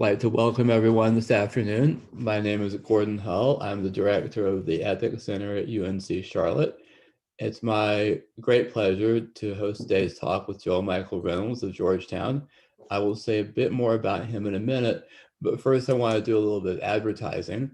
like to welcome everyone this afternoon. My name is Gordon Hull. I'm the director of the Ethics Center at UNC Charlotte. It's my great pleasure to host today's talk with Joel Michael Reynolds of Georgetown. I will say a bit more about him in a minute, but first I want to do a little bit of advertising.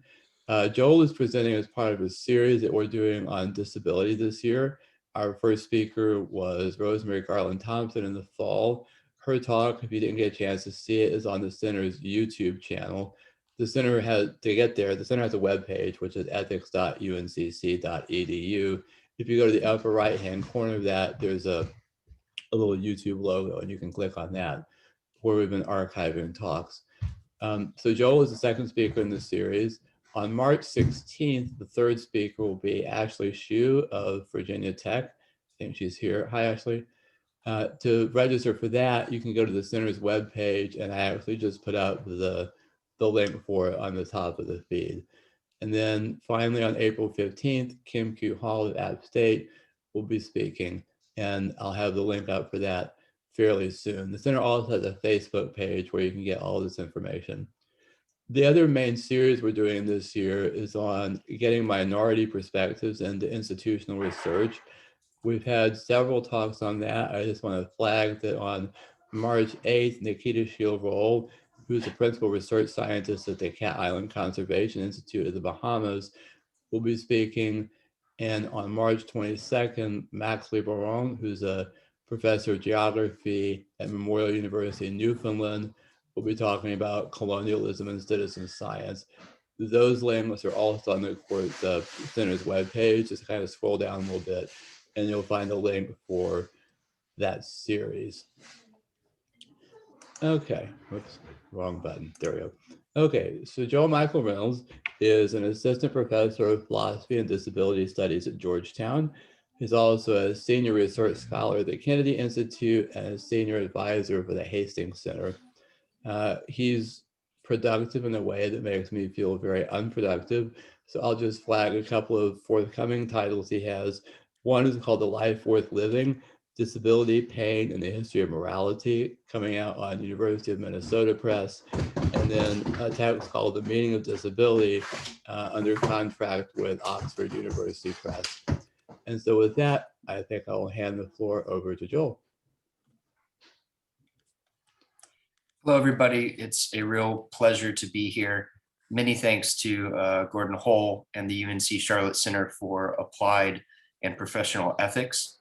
Joel is presenting as part of a series that we're doing on disability this year. Our first speaker was Rosemary Garland Thompson in the fall. Her talk, if you didn't get a chance to see it, is on the center's YouTube channel. The center has, to get there, the center has a webpage, which is ethics.uncc.edu. If you go to the upper right-hand corner of that, there's a little YouTube logo, and you can click on that, where we've been archiving talks. So Joel is the second speaker in this series. On March 16th, the third speaker will be Ashley Hsu of Virginia Tech. I think she's here. Hi, Ashley. To register for that, you can go to the center's webpage, and I actually just put up the link for it on the top of the feed. And then finally on April 15th, Kim Q. Hall of App State will be speaking, and I'll have the link up for that fairly soon. The center also has a Facebook page where you can get all this information. The other main series we're doing this year is on getting minority perspectives into institutional research. We've had several talks on that. I just want to flag that on March 8th, Nikita Shiel-Roll, who's a principal research scientist at the Cat Island Conservation Institute of the Bahamas, will be speaking. And on March 22nd, Max Liboiron, who's a professor of geography at Memorial University in Newfoundland, will be talking about colonialism and citizen science. Those links are also on the center's webpage. Just kind of scroll down a little bit, and you'll find a link for that series. Okay, whoops, wrong button. There we go. Okay, so Joel Michael Reynolds is an assistant professor of philosophy and disability studies at Georgetown. He's also a senior research scholar at the Kennedy Institute and a senior advisor for the Hastings Center. He's productive in a way that makes me feel very unproductive. So I'll just flag a couple of forthcoming titles he has. One is called The Life Worth Living, Disability, Pain, and the History of Morality, coming out on University of Minnesota Press. And then a text called The Meaning of Disability, under contract with Oxford University Press. And so with that, I think I'll hand the floor over to Joel. Hello, everybody. It's a real pleasure to be here. Many thanks to Gordon Hull and the UNC Charlotte Center for Applied and Professional Ethics.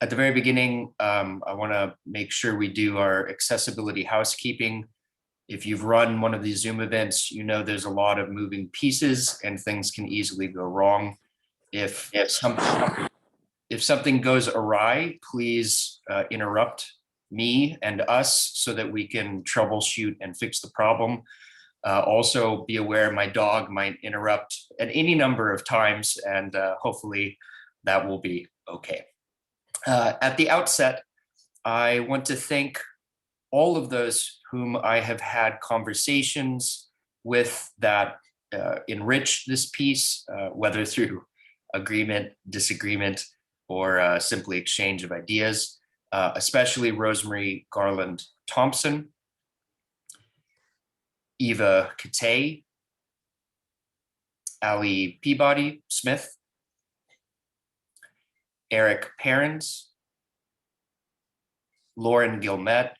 At the very beginning, I want to make sure we do our accessibility housekeeping. If you've run one of these Zoom events, you know there's a lot of moving pieces and things can easily go wrong. If something goes awry, please interrupt me and us so that we can troubleshoot and fix the problem. Also be aware my dog might interrupt at any number of times, and hopefully that will be okay. At the outset, I want to thank all of those whom I have had conversations with that enrich this piece, whether through agreement, disagreement, or simply exchange of ideas. Especially Rosemary Garland Thompson, Eva Katay, Ali Peabody Smith, Eric Perrins, Lauren Gilmet,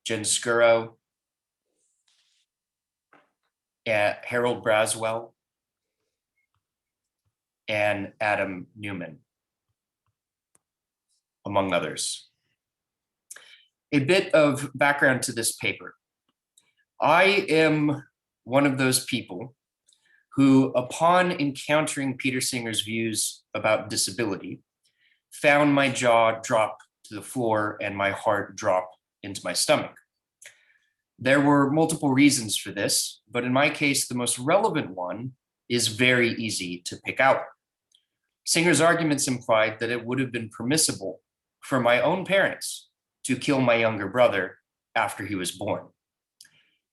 Jen Scurro, Harold Braswell, and Adam Newman, among others. A bit of background to this paper. I am one of those people who, upon encountering Peter Singer's views about disability, found my jaw drop to the floor and my heart drop into my stomach. There were multiple reasons for this, but in my case, the most relevant one is very easy to pick out. Singer's arguments implied that it would have been permissible for my own parents to kill my younger brother after he was born.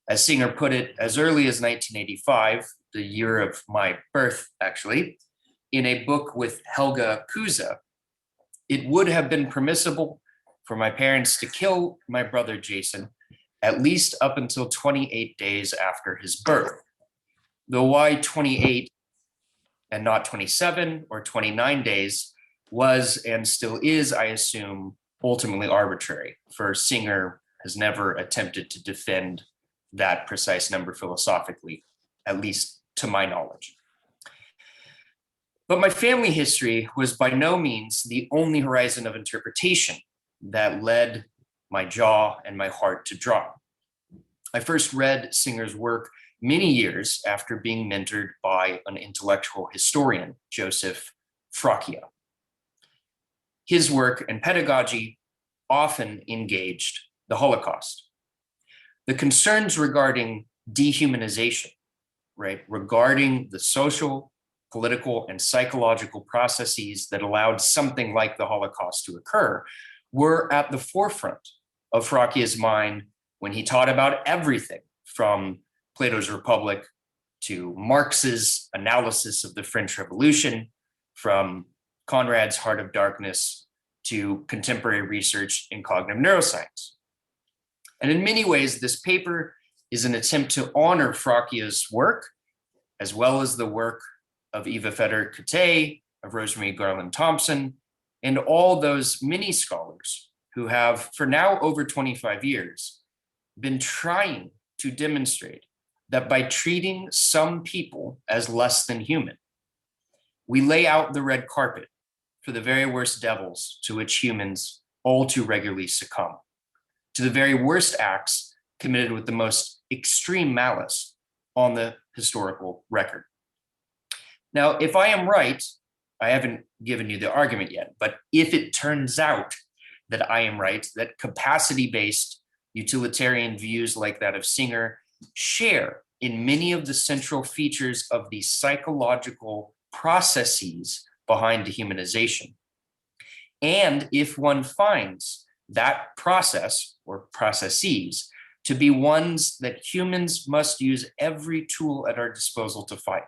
As Singer put it, as early as 1985, the year of my birth, actually, in a book with Helga Kuza, it would have been permissible for my parents to kill my brother Jason at least up until 28 days after his birth. Though why 28 and not 27 or 29 days was and still is, I assume, ultimately arbitrary, for Singer has never attempted to defend that precise number philosophically, at least to my knowledge. But my family history was by no means the only horizon of interpretation that led my jaw and my heart to drop. I first read Singer's work many years after being mentored by an intellectual historian, Joseph Fracchia. His work and pedagogy often engaged the Holocaust. The concerns regarding dehumanization, right, regarding the social, political, and psychological processes that allowed something like the Holocaust to occur, were at the forefront of Fracchia's mind when he taught about everything from Plato's Republic to Marx's analysis of the French Revolution, from Conrad's Heart of Darkness to contemporary research in cognitive neuroscience. And in many ways, this paper is an attempt to honor Fracchia's work, as well as the work of Eva Feder-Kate, of Rosemary Garland Thompson, and all those many scholars who have, for now over 25 years, been trying to demonstrate that by treating some people as less than human, we lay out the red carpet for the very worst devils to which humans all too regularly succumb, to the very worst acts committed with the most extreme malice on the historical record. Now, if I am right, I haven't given you the argument yet, but if it turns out that I am right, that capacity-based utilitarian views like that of Singer share in many of the central features of the psychological processes behind dehumanization. And if one finds that process or processes to be ones that humans must use every tool at our disposal to fight,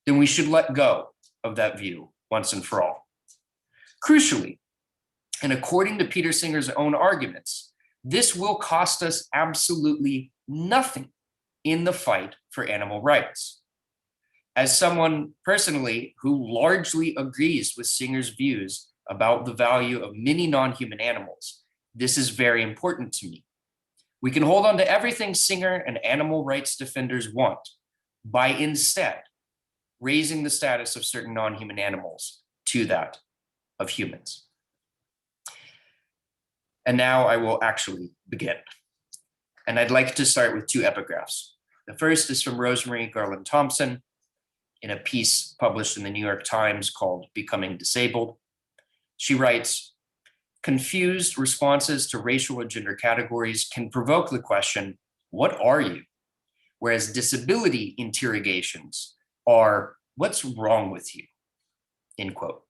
then we should let go of that view once and for all. Crucially, and according to Peter Singer's own arguments, this will cost us absolutely nothing in the fight for animal rights. As someone personally who largely agrees with Singer's views about the value of many non-human animals, this is very important to me. We can hold on to everything Singer and animal rights defenders want by instead raising the status of certain non-human animals to that of humans. And now I will actually begin. And I'd like to start with two epigraphs. The first is from Rosemary Garland Thompson in a piece published in the New York Times called Becoming Disabled. She writes, confused responses to racial or gender categories can provoke the question, what are you? Whereas disability interrogations are, what's wrong with you? End quote.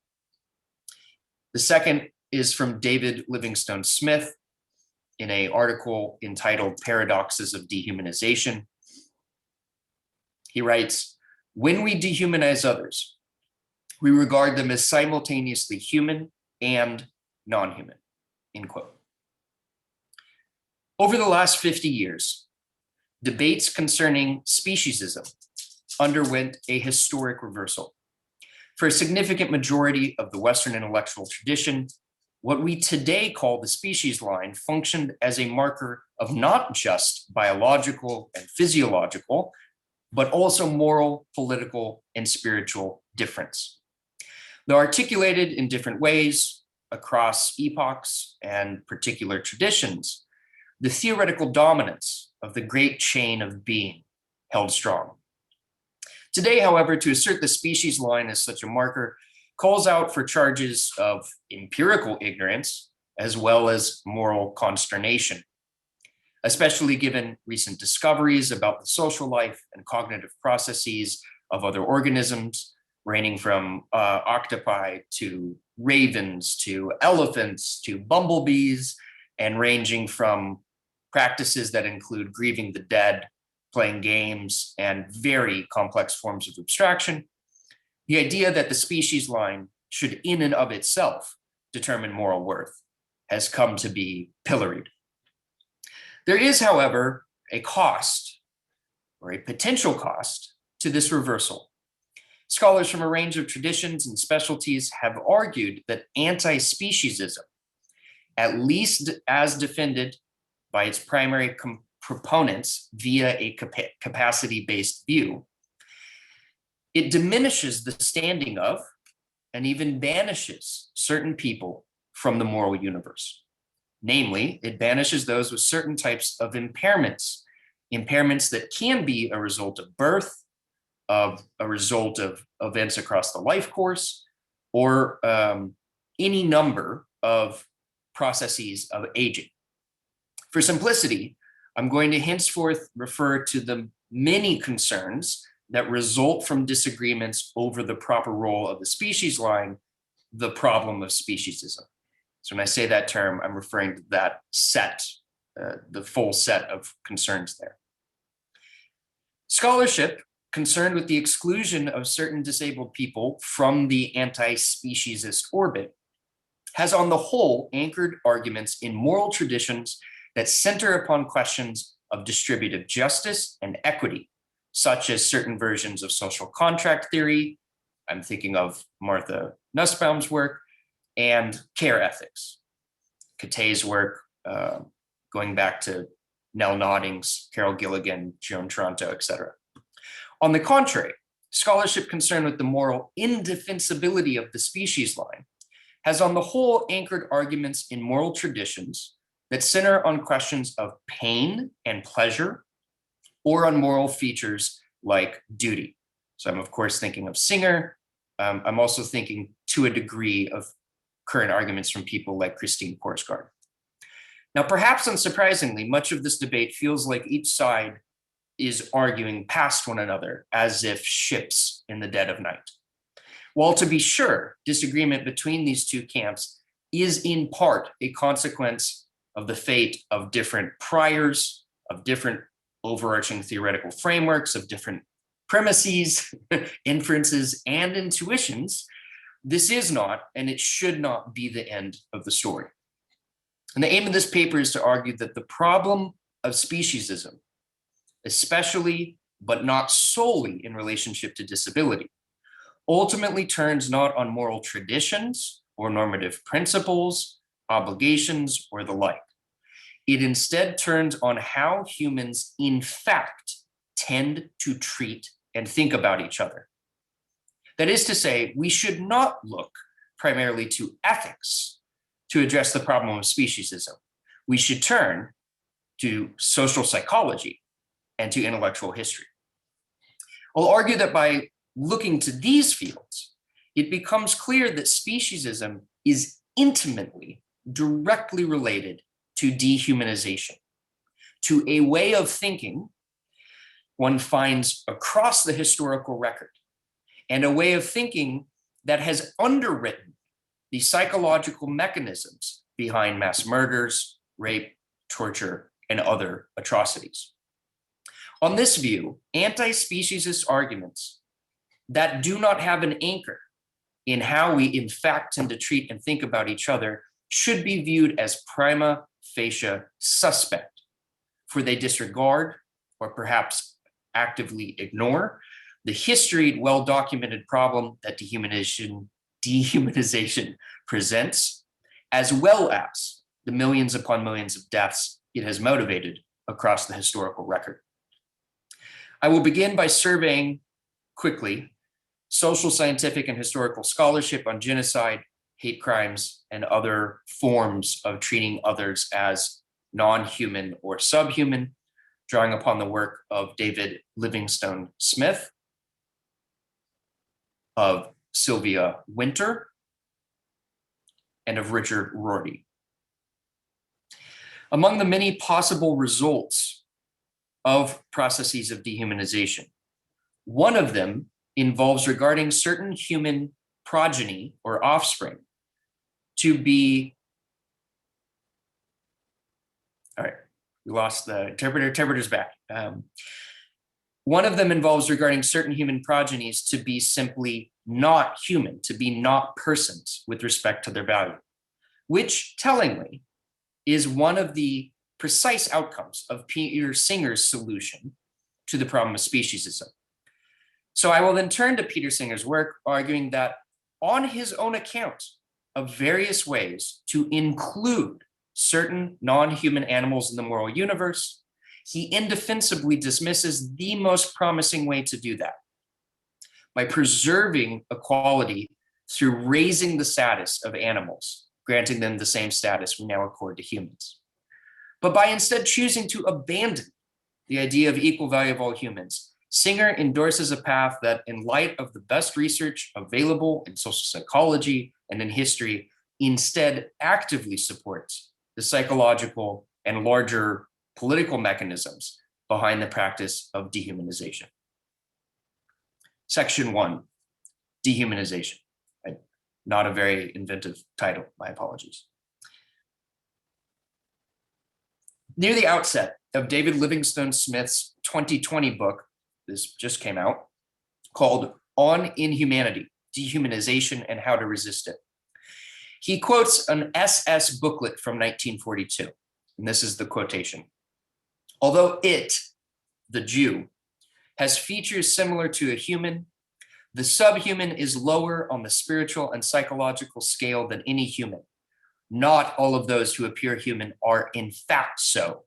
The second is from David Livingstone Smith in an article entitled Paradoxes of Dehumanization. He writes, when we dehumanize others, we regard them as simultaneously human and non-human, end quote. Over the last 50 years, debates concerning speciesism underwent a historic reversal. For a significant majority of the Western intellectual tradition, what we today call the species line functioned as a marker of not just biological and physiological, but also moral, political, and spiritual difference. Though articulated in different ways across epochs and particular traditions, the theoretical dominance of the great chain of being held strong. Today, however, to assert the species line as such a marker calls out for charges of empirical ignorance as well as moral consternation, especially given recent discoveries about the social life and cognitive processes of other organisms, ranging from octopi to ravens to elephants to bumblebees, and ranging from practices that include grieving the dead, playing games, and very complex forms of abstraction. The idea that the species line should in and of itself determine moral worth has come to be pilloried. There is, however, a cost or a potential cost to this reversal. Scholars from a range of traditions and specialties have argued that anti-speciesism, at least as defended by its primary proponents via a capacity-based view, it diminishes the standing of and even banishes certain people from the moral universe. Namely, it banishes those with certain types of impairments that can be a result of birth, of a result of events across the life course, or any number of processes of aging. For simplicity, I'm going to henceforth refer to the many concerns that result from disagreements over the proper role of the species line, the problem of speciesism. So when I say that term, I'm referring to that set, the full set of concerns there. Scholarship concerned with the exclusion of certain disabled people from the anti-speciesist orbit has on the whole anchored arguments in moral traditions that center upon questions of distributive justice and equity, such as certain versions of social contract theory. I'm thinking of Martha Nussbaum's work, and care ethics. Catay's work, going back to Nell Noddings, Carol Gilligan, Joan Toronto, etc. On the contrary, scholarship concerned with the moral indefensibility of the species line has on the whole anchored arguments in moral traditions that center on questions of pain and pleasure, or on moral features like duty. So I'm of course thinking of Singer. I'm also thinking to a degree of current arguments from people like Christine Korsgaard. Now, perhaps unsurprisingly, much of this debate feels like each side is arguing past one another as if ships in the dead of night. While to be sure, disagreement between these two camps is in part a consequence of the fate of different priors, of different overarching theoretical frameworks, of different premises, inferences, and intuitions, this is not, and it should not be, the end of the story. And the aim of this paper is to argue that the problem of speciesism, especially but not solely in relationship to disability, ultimately turns not on moral traditions or normative principles, obligations, or the like. It instead turns on how humans in fact tend to treat and think about each other. That is to say, we should not look primarily to ethics to address the problem of speciesism. We should turn to social psychology and to intellectual history. I'll argue that by looking to these fields, it becomes clear that speciesism is intimately, directly related to dehumanization, to a way of thinking one finds across the historical record, and a way of thinking that has underwritten the psychological mechanisms behind mass murders, rape, torture, and other atrocities. On this view, anti-speciesist arguments that do not have an anchor in how we in fact tend to treat and think about each other should be viewed as prima facie suspect, for they disregard or perhaps actively ignore the historied, well-documented problem that dehumanization presents, as well as the millions upon millions of deaths it has motivated across the historical record. I will begin by surveying quickly social, scientific, and historical scholarship on genocide, hate crimes, and other forms of treating others as non-human or subhuman, drawing upon the work of David Livingstone Smith, of Sylvia Winter, and of Richard Rorty. Among the many possible results of processes of dehumanization, one of them involves regarding certain human progeny or offspring to be, all right, we lost the interpreter's back. One of them involves regarding certain human progenies to be simply not human, to be not persons with respect to their value, which tellingly is one of the precise outcomes of Peter Singer's solution to the problem of speciesism. So I will then turn to Peter Singer's work, arguing that on his own account of various ways to include certain non-human animals in the moral universe, he indefensibly dismisses the most promising way to do that by preserving equality through raising the status of animals, granting them the same status we now accord to humans. But by instead choosing to abandon the idea of equal value of all humans, Singer endorses a path that, in light of the best research available in social psychology and in history, instead actively supports the psychological and larger political mechanisms behind the practice of dehumanization. Section 1, dehumanization. Not a very inventive title, my apologies. Near the outset of David Livingstone Smith's 2020 book, this just came out, called On Inhumanity, Dehumanization and How to Resist It, he quotes an SS booklet from 1942, and this is the quotation. Although it, the Jew, has features similar to a human, the subhuman is lower on the spiritual and psychological scale than any human. Not all of those who appear human are in fact so.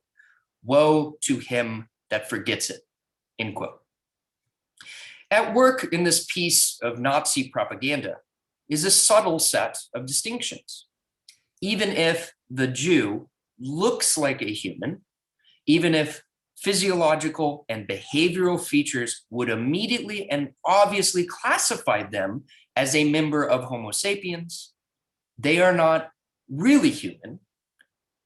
Woe to him that forgets it, end quote. At work in this piece of Nazi propaganda is a subtle set of distinctions. Even if the Jew looks like a human, even if physiological and behavioral features would immediately and obviously classify them as a member of Homo sapiens, they are not really human.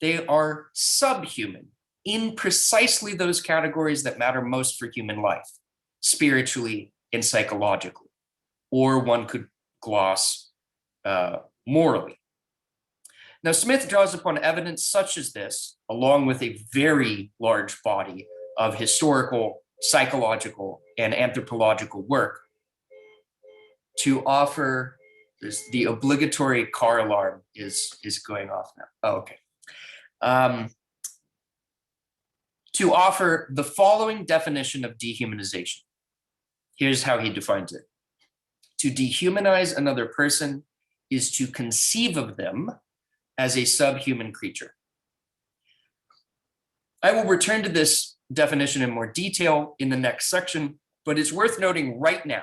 They are subhuman in precisely those categories that matter most for human life, spiritually and psychologically, or one could gloss morally. Now, Smith draws upon evidence such as this, along with a very large body of historical, psychological, and anthropological work to offer, the obligatory car alarm is going off now. Oh, okay. To offer the following definition of dehumanization. Here's how he defines it. To dehumanize another person is to conceive of them as a subhuman creature. I will return to this definition in more detail in the next section, but it's worth noting right now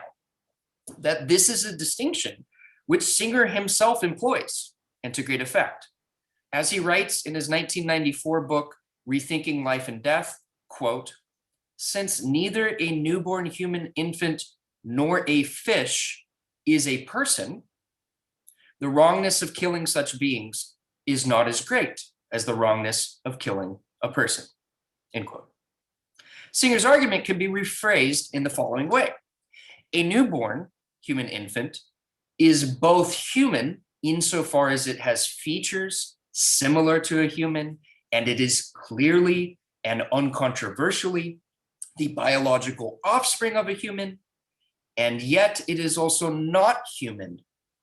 that this is a distinction which Singer himself employs, and to great effect. As he writes in his 1994 book, Rethinking Life and Death, quote, since neither a newborn human infant nor a fish is a person, the wrongness of killing such beings is not as great as the wrongness of killing a person, end quote. Singer's argument can be rephrased in the following way. A newborn human infant is both human insofar as it has features similar to a human, and it is clearly and uncontroversially the biological offspring of a human, and yet it is also not human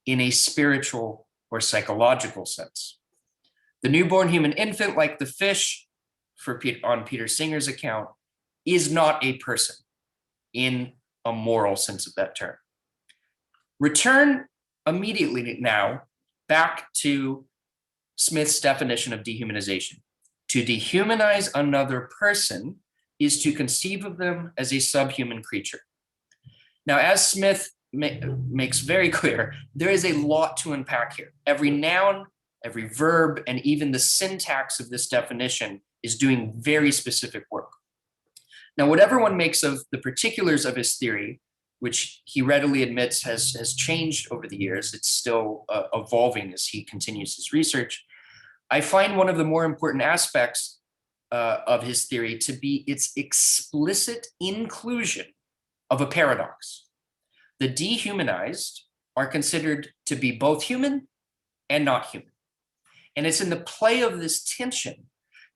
in a spiritual or psychological sense. The newborn human infant, like the fish on Peter Singer's account, is not a person in a moral sense of that term. Return immediately now back to Smith's definition of dehumanization. To dehumanize another person is to conceive of them as a subhuman creature. Now, as Smith makes very clear, there is a lot to unpack here. Every noun, every verb, and even the syntax of this definition is doing very specific work. Now, whatever one makes of the particulars of his theory, which he readily admits has changed over the years, it's still evolving as he continues his research, I find one of the more important aspects of his theory to be its explicit inclusion of a paradox. The dehumanized are considered to be both human and not human. And it's in the play of this tension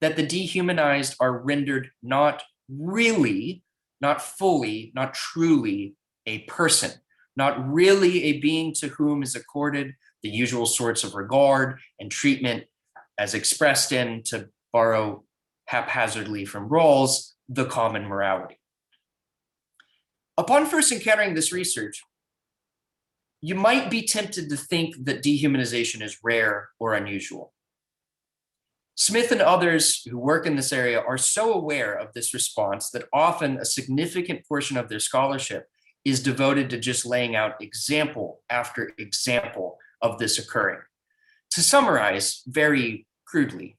that the dehumanized are rendered not really, not fully, not truly a person, not really a being to whom is accorded the usual sorts of regard and treatment as expressed in, to borrow haphazardly from Rawls, the common morality. Upon first encountering this research, you might be tempted to think that dehumanization is rare or unusual. Smith and others who work in this area are so aware of this response that often a significant portion of their scholarship is devoted to just laying out example after example of this occurring. To summarize very crudely,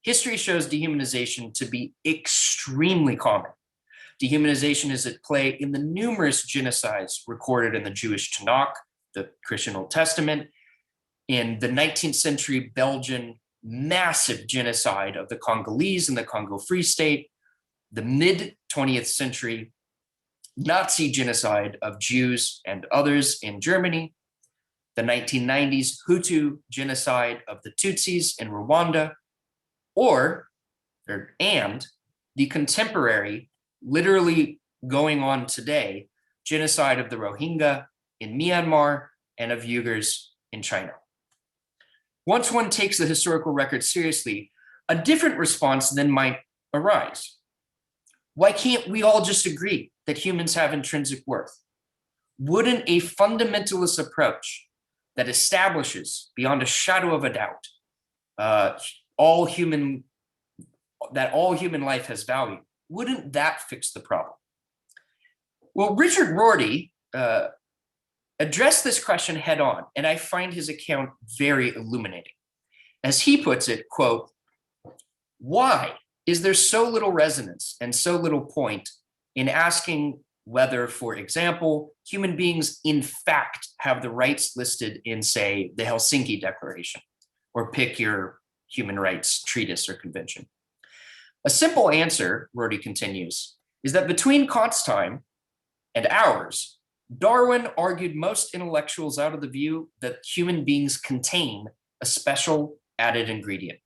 history shows dehumanization to be extremely common. Dehumanization is at play in the numerous genocides recorded in the Jewish Tanakh, the Christian Old Testament, in the 19th century Belgian massive genocide of the Congolese in the Congo Free State, the mid-20th century Nazi genocide of Jews and others in Germany, the 1990s Hutu genocide of the Tutsis in Rwanda, and the contemporary, literally going on today, genocide of the Rohingya in Myanmar and of Uyghurs in China. Once one takes the historical record seriously, a different response then might arise. Why can't we all just agree that humans have intrinsic worth? Wouldn't a fundamentalist approach that establishes beyond a shadow of a doubt all human life has value, wouldn't that fix the problem? Well, Richard Rorty addressed this question head on, and I find his account very illuminating. As he puts it, quote, "Why is there so little resonance and so little point in asking whether, for example, human beings in fact have the rights listed in, say, the Helsinki Declaration, or pick your human rights treatise or convention? A simple answer," Rorty continues, "is that between Kant's time and ours, Darwin argued most intellectuals out of the view that human beings contain a special added ingredient.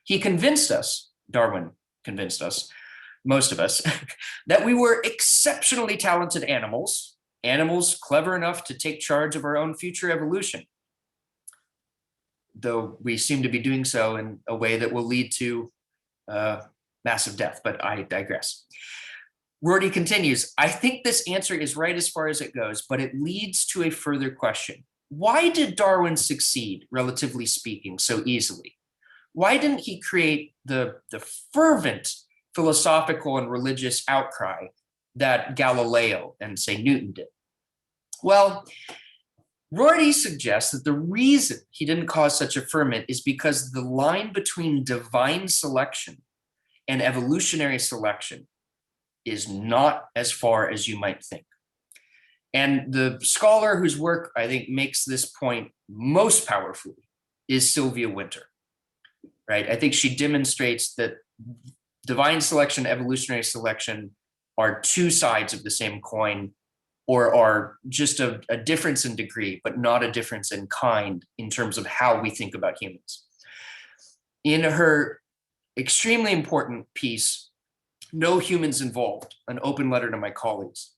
He convinced us, Darwin convinced us, most of us, that we were exceptionally talented animals clever enough to take charge of our own future evolution, though we seem to be doing so in a way that will lead to massive death, but I digress." Rorty continues, "I think this answer is right as far as it goes, but it leads to a further question. Why did Darwin succeed, relatively speaking, so easily? Why didn't he create the fervent philosophical and religious outcry that Galileo and, say, Newton did?" Well, Rorty suggests that the reason he didn't cause such a ferment is because the line between divine selection and evolutionary selection is not as far as you might think. And the scholar whose work I think makes this point most powerfully is Sylvia Wynter, right? I think she demonstrates that divine selection, evolutionary selection are two sides of the same coin, or are just a difference in degree, but not a difference in kind in terms of how we think about humans. In her extremely important piece, "No Humans Involved, an open letter to my colleagues,"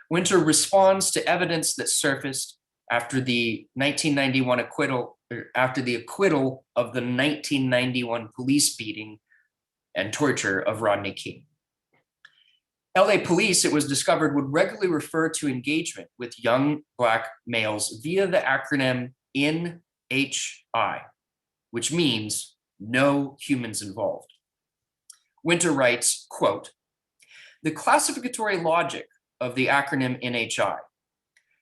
Wynter responds to evidence that surfaced after the 1991 acquittal, after the acquittal of the 1991 police beating and torture of Rodney King. LA police, it was discovered, would regularly refer to engagement with young Black males via the acronym NHI, which means No Humans Involved. Wynter writes, quote, "The classificatory logic of the acronym NHI,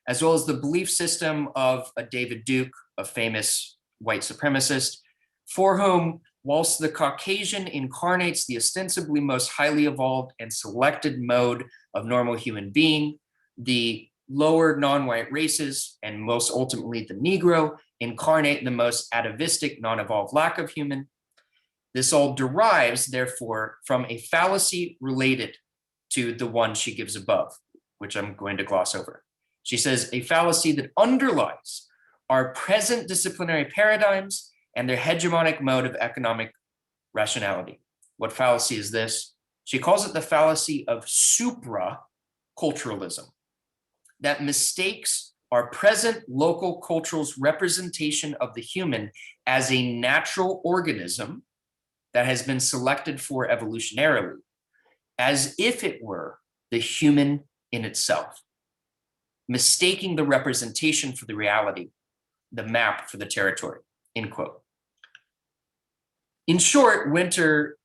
as well as the belief system of a David Duke, a famous white supremacist, for whom, whilst the Caucasian incarnates the ostensibly most highly evolved and selected mode of normal human being, the lower non-white races, and most ultimately the Negro, incarnate the most atavistic, non-evolved lack of human. This all derives, therefore, from a fallacy related to the one she gives above, which I'm going to gloss over. She says, a fallacy that underlies our present disciplinary paradigms and their hegemonic mode of economic rationality." What fallacy is this? She calls it the fallacy of supraculturalism, that mistakes our present local culture's representation of the human as a natural organism that has been selected for evolutionarily, as if it were the human in itself, mistaking the representation for the reality, the map for the territory, end quote. In short, Winter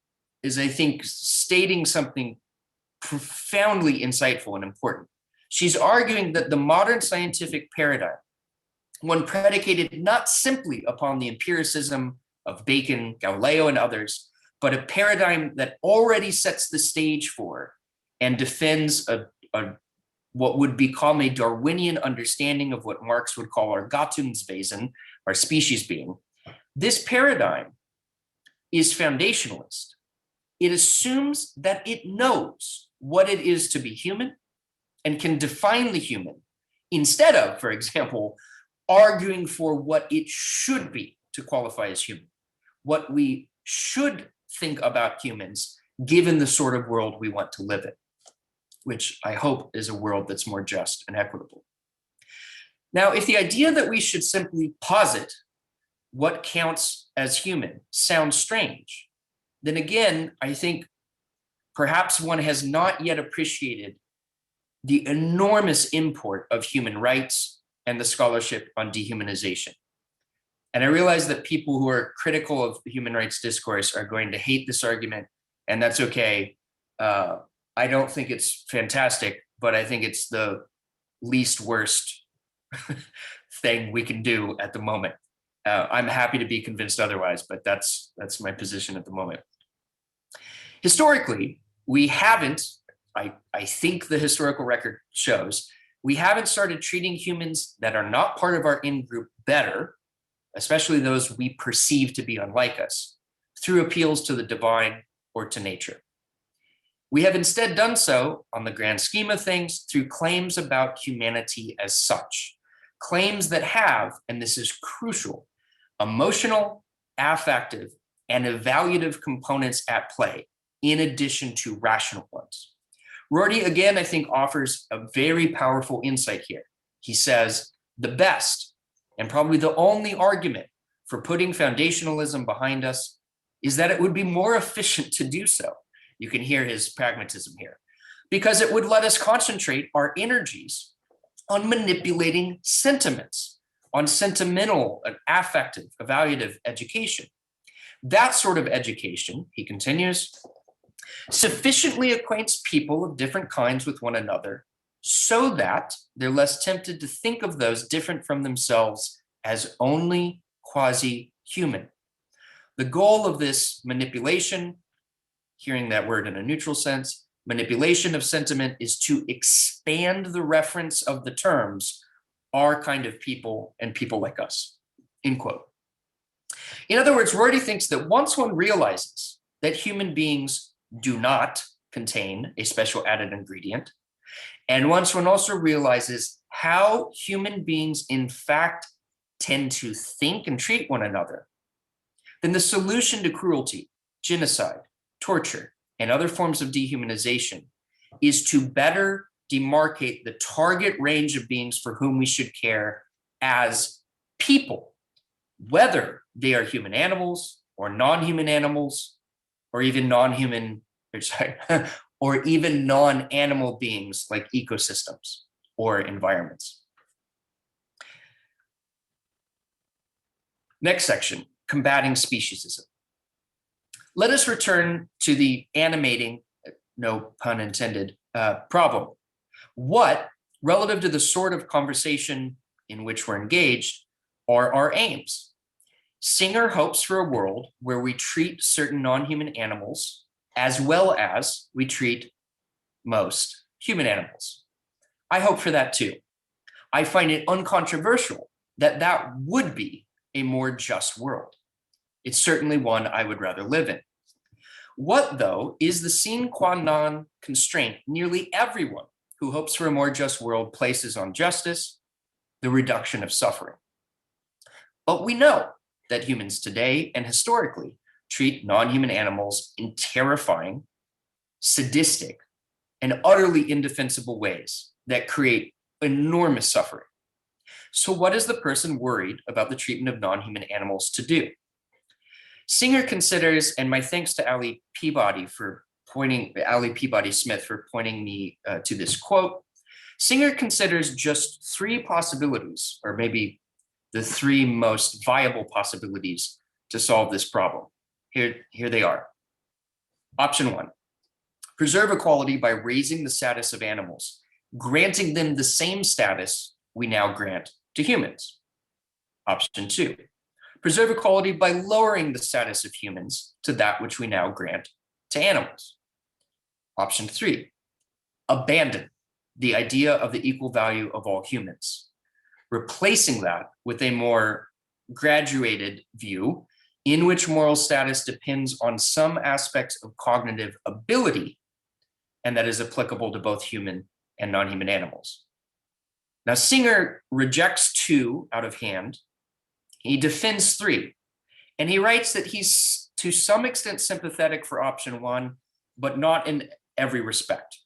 is, I think, stating something profoundly insightful and important. She's arguing that the modern scientific paradigm, one predicated not simply upon the empiricism of Bacon, Galileo, and others, but a paradigm that already sets the stage for and defends what would become a Darwinian understanding of what Marx would call our Gattungswesen, our species being. This paradigm is foundationalist. It assumes that it knows what it is to be human and can define the human, instead of, for example, arguing for what it should be to qualify as human, what we should think about humans given the sort of world we want to live in, which I hope is a world that's more just and equitable. Now, if the idea that we should simply posit what counts as human sounds strange, then again, I think perhaps one has not yet appreciated the enormous import of human rights and the scholarship on dehumanization. And I realize that people who are critical of human rights discourse are going to hate this argument, and that's okay. I don't think it's fantastic, but I think it's the least worst thing we can do at the moment. I'm happy to be convinced otherwise, but that's my position at the moment. Historically, we haven't, I think the historical record shows, we haven't started treating humans that are not part of our in-group better, especially those we perceive to be unlike us, through appeals to the divine or to nature. We have instead done so, on the grand scheme of things, through claims about humanity as such. Claims that have, and this is crucial, emotional, affective, and evaluative components at play, in addition to rational ones. Rorty, again, I think offers a very powerful insight here. He says, the best, and probably the only argument for putting foundationalism behind us is that it would be more efficient to do so. You can hear his pragmatism here, because it would let us concentrate our energies on manipulating sentiments, on sentimental and affective, evaluative education. That sort of education, he continues, sufficiently acquaints people of different kinds with one another so that they're less tempted to think of those different from themselves as only quasi-human. The goal of this manipulation, hearing that word in a neutral sense, manipulation of sentiment, is to expand the reference of the terms, our kind of people and people like us, end quote. In other words, Rorty thinks that once one realizes that human beings do not contain a special added ingredient, and once one also realizes how human beings in fact tend to think and treat one another, then the solution to cruelty, genocide, torture, and other forms of dehumanization is to better demarcate the target range of beings for whom we should care as people, whether they are human animals or non-human animals, or even or even non-animal beings like ecosystems or environments. Next section, combating speciesism. Let us return to the animating, no pun intended, problem. What, relative to the sort of conversation in which we're engaged, are our aims? Singer hopes for a world where we treat certain non-human animals as well as we treat most human animals. I hope for that too. I find it uncontroversial that that would be a more just world. It's certainly one I would rather live in. What, though, is the sine qua non constraint nearly everyone who hopes for a more just world places on justice? The reduction of suffering. But we know that humans today and historically treat non-human animals in terrifying, sadistic, and utterly indefensible ways that create enormous suffering. So what is the person worried about the treatment of non-human animals to do? Singer considers, and my thanks to Ali Peabody Smith for pointing me to this quote. Singer considers just three possibilities, or maybe the three most viable possibilities to solve this problem. Here they are. Option one, preserve equality by raising the status of animals, granting them the same status we now grant to humans. Option two, preserve equality by lowering the status of humans to that which we now grant to animals. Option three, abandon the idea of the equal value of all humans, replacing that with a more graduated view in which moral status depends on some aspects of cognitive ability, and that is applicable to both human and non-human animals. Now, Singer rejects two out of hand. He defends three, and he writes that he's to some extent sympathetic for option one, but not in every respect.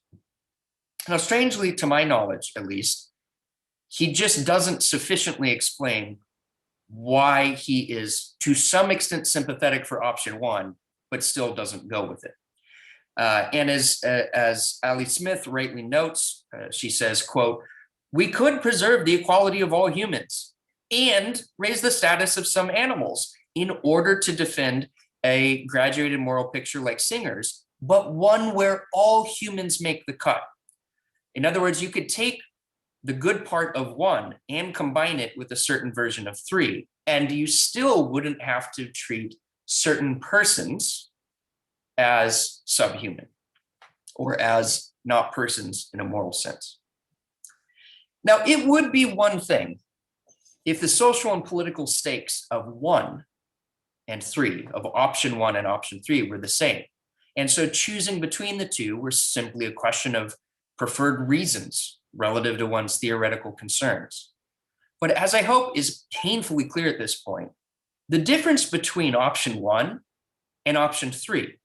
Now, strangely, to my knowledge, at least, he just doesn't sufficiently explain why he is to some extent sympathetic for option one, but still doesn't go with it. And as Ali Smith rightly notes, she says, quote, "We could preserve the equality of all humans and raise the status of some animals in order to defend a graduated moral picture like Singer's, but one where all humans make the cut." In other words, you could take the good part of one and combine it with a certain version of three, and you still wouldn't have to treat certain persons as subhuman or as not persons in a moral sense. Now, it would be one thing if the social and political stakes of one and three, of option one and option three, were the same. And so choosing between the two were simply a question of preferred reasons relative to one's theoretical concerns. But as I hope is painfully clear at this point, the difference between option one and option three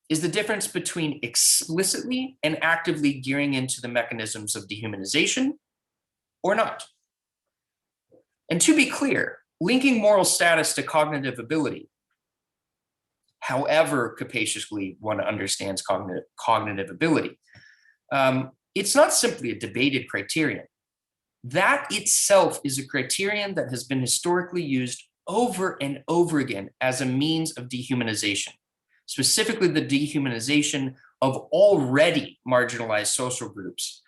is the difference between explicitly and actively gearing into the mechanisms of dehumanization or not. And to be clear, linking moral status to cognitive ability, however capaciously one understands cognitive ability, it's not simply a debated criterion. That itself is a criterion that has been historically used over and over again as a means of dehumanization, specifically the dehumanization of already marginalized social groups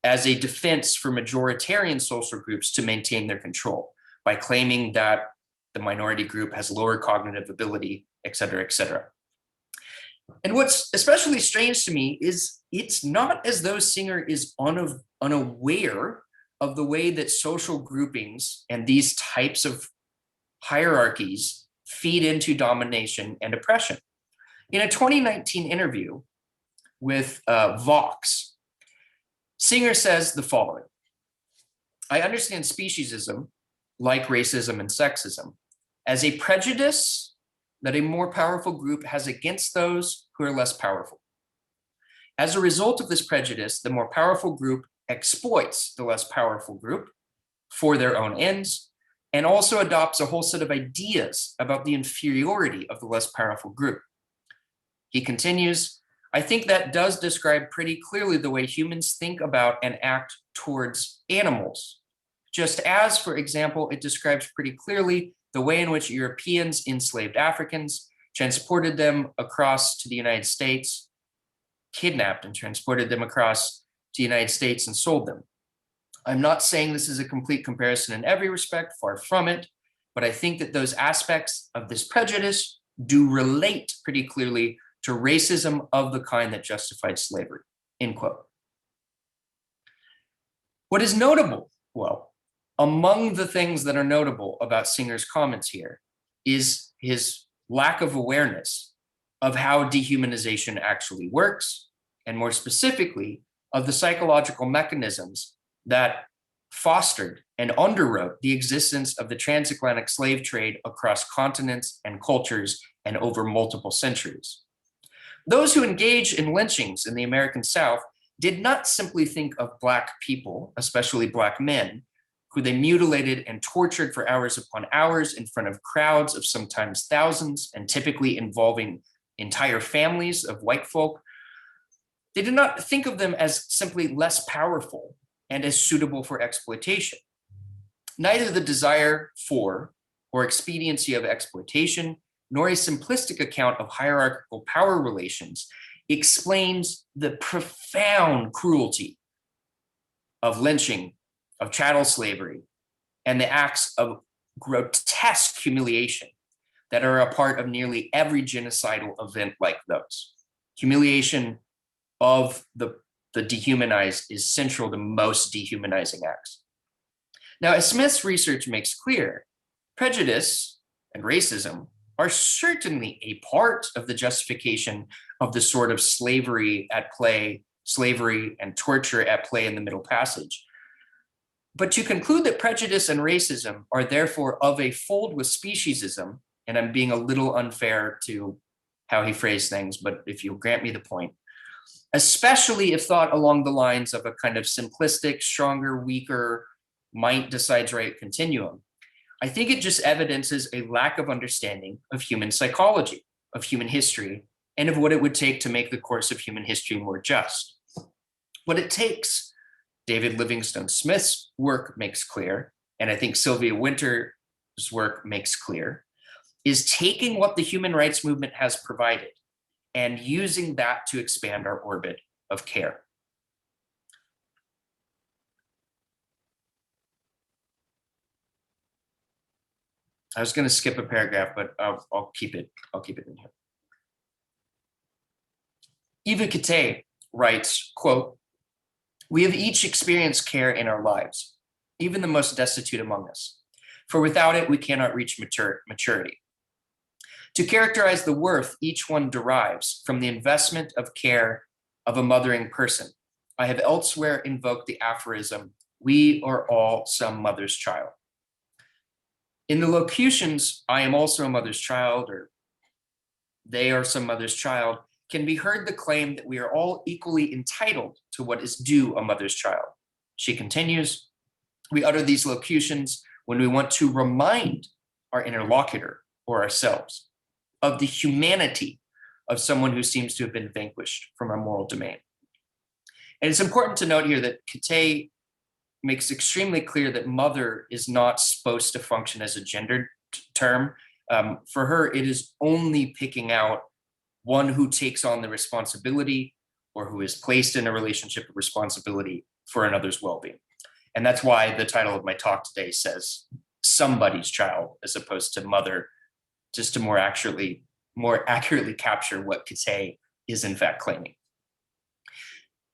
as a defense for majoritarian social groups to maintain their control by claiming that the minority group has lower cognitive ability, et cetera, et cetera. And what's especially strange to me is it's not as though Singer is unaware of the way that social groupings and these types of hierarchies feed into domination and oppression. In a 2019 interview with Vox, Singer says the following: "I understand speciesism, like racism and sexism, as a prejudice that a more powerful group has against those who are less powerful. As a result of this prejudice, the more powerful group exploits the less powerful group for their own ends, and also adopts a whole set of ideas about the inferiority of the less powerful group." He continues, "I think that does describe pretty clearly the way humans think about and act towards animals, just as, for example, it describes pretty clearly the way in which Europeans enslaved Africans, transported them across to the United States, kidnapped and transported them across to the United States and sold them. I'm not saying this is a complete comparison in every respect, far from it, but I think that those aspects of this prejudice do relate pretty clearly to racism of the kind that justified slavery," end quote. What is notable, well, among the things that are notable about Singer's comments here is his lack of awareness of how dehumanization actually works, and more specifically, of the psychological mechanisms that fostered and underwrote the existence of the transatlantic slave trade across continents and cultures and over multiple centuries. Those who engaged in lynchings in the American South did not simply think of Black people, especially Black men, who they mutilated and tortured for hours upon hours in front of crowds of sometimes thousands, and typically involving entire families of white folk. They did not think of them as simply less powerful and as suitable for exploitation. Neither the desire for or expediency of exploitation, nor a simplistic account of hierarchical power relations explains the profound cruelty of lynching, of chattel slavery, and the acts of grotesque humiliation that are a part of nearly every genocidal event like those. Humiliation of the dehumanized is central to most dehumanizing acts. Now, as Smith's research makes clear, prejudice and racism are certainly a part of the justification of the sort of slavery at play, slavery and torture at play in the Middle Passage. But to conclude that prejudice and racism are therefore of a fold with speciesism, and I'm being a little unfair to how he phrased things, but if you'll grant me the point, especially if thought along the lines of a kind of simplistic, stronger, weaker, might decides right continuum, I think it just evidences a lack of understanding of human psychology, of human history, and of what it would take to make the course of human history more just. What it takes, David Livingstone Smith's work makes clear, and I think Sylvia Wynter's work makes clear, is taking what the human rights movement has provided and using that to expand our orbit of care. I was going to skip a paragraph, but I'll keep it in here. Eva Kate writes, quote, "We have each experienced care in our lives, even the most destitute among us, for without it, we cannot reach maturity. To characterize the worth each one derives from the investment of care of a mothering person, I have elsewhere invoked the aphorism, 'We are all some mother's child.' In the locutions, 'I am also a mother's child,' or 'they are some mother's child,' can be heard the claim that we are all equally entitled to what is due a mother's child." She continues, "We utter these locutions when we want to remind our interlocutor or ourselves of the humanity of someone who seems to have been vanquished from our moral domain." And it's important to note here that Kate makes extremely clear that mother is not supposed to function as a gendered term. For her, it is only picking out one who takes on the responsibility or who is placed in a relationship of responsibility for another's well-being. And that's why the title of my talk today says somebody's child as opposed to mother, just to more accurately capture what Kate is in fact claiming.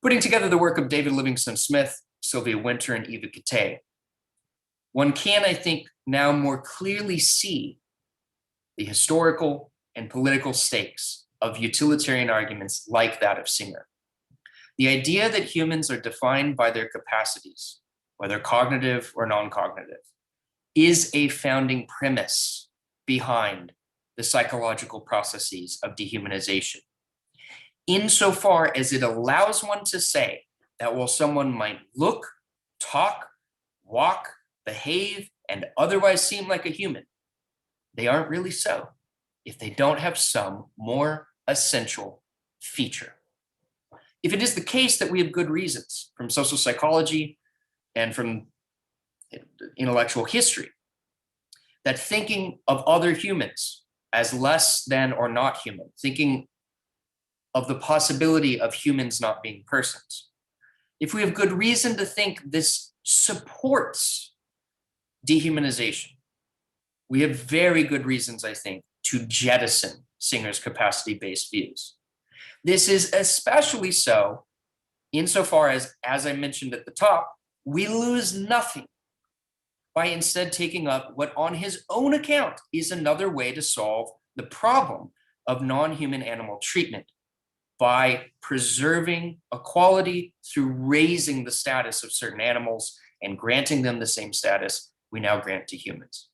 Putting together the work of David Livingstone Smith, Sylvia Wynter, and Eva Kate, one can, I think, now more clearly see the historical and political stakes of utilitarian arguments like that of Singer. The idea that humans are defined by their capacities, whether cognitive or non-cognitive, is a founding premise behind the psychological processes of dehumanization, insofar as it allows one to say that while someone might look, talk, walk, behave, and otherwise seem like a human, they aren't really so if they don't have some more essential feature. If it is the case that we have good reasons from social psychology and from intellectual history that thinking of other humans as less than or not human, thinking of the possibility of humans not being persons, if we have good reason to think this supports dehumanization, we have very good reasons, I think, to jettison Singer's capacity-based views. This is especially so insofar as I mentioned at the top, we lose nothing by instead taking up what on his own account is another way to solve the problem of non-human animal treatment by preserving equality through raising the status of certain animals and granting them the same status we now grant to humans.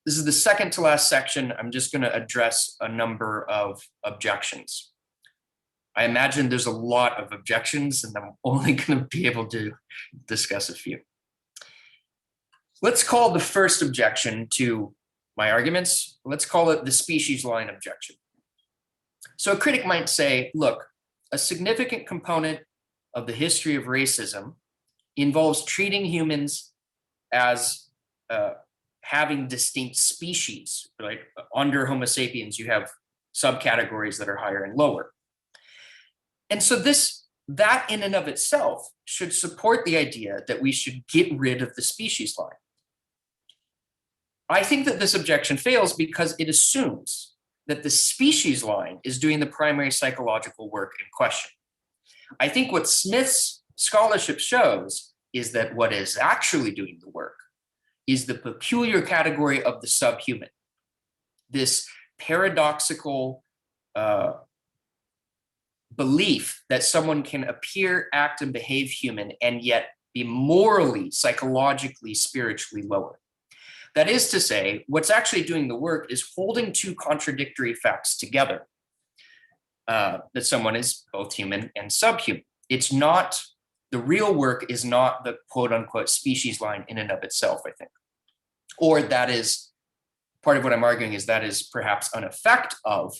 This is the second to last section. I'm just going to address a number of objections. I imagine there's a lot of objections, and I'm only going to be able to discuss a few. Let's call the first objection to my arguments, let's call it the species line objection. So a critic might say, look, a significant component of the history of racism involves treating humans as having distinct species, right? Under Homo sapiens, you have subcategories that are higher and lower. And so that in and of itself should support the idea that we should get rid of the species line. I think that this objection fails because it assumes that the species line is doing the primary psychological work in question. I think what Smith's scholarship shows is that what is actually doing the work is the peculiar category of the subhuman, this paradoxical belief that someone can appear, act, and behave human and yet be morally, psychologically, spiritually lower. That is to say, what's actually doing the work is holding two contradictory facts together, that someone is both human and subhuman. It's not, the real work is not the quote unquote species line in and of itself, I think. Or that is, part of what I'm arguing is that is perhaps an effect of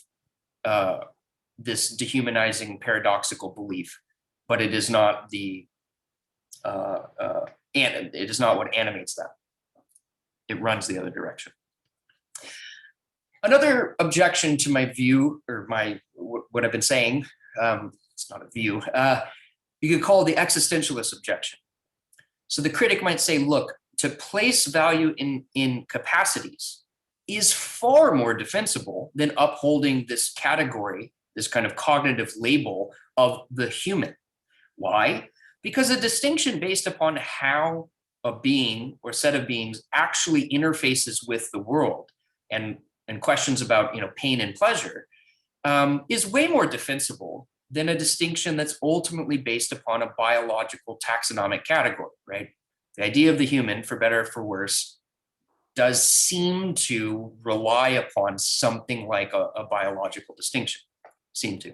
this dehumanizing paradoxical belief, but it is not the, it is not what animates that. It runs the other direction. Another objection to my view, or what I've been saying, it's not a view, you could call the existentialist objection. So the critic might say, look, to place value in capacities is far more defensible than upholding this category, this kind of cognitive label of the human. Why? Because a distinction based upon how a being or set of beings actually interfaces with the world and questions about pain and pleasure is way more defensible than a distinction that's ultimately based upon a biological taxonomic category, right? The idea of the human, for better or for worse, does seem to rely upon something like a biological distinction, seem to.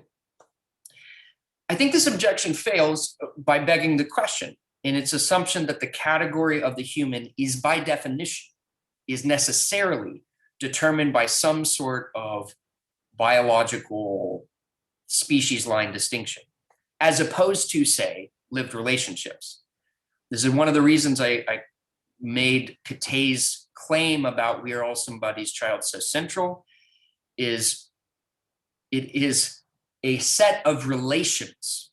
I think this objection fails by begging the question in its assumption that the category of the human is by definition, is necessarily determined by some sort of biological species line distinction, as opposed to, say, lived relationships. This is one of the reasons I made Catay's claim about we are all somebody's child so central, is it is a set of relations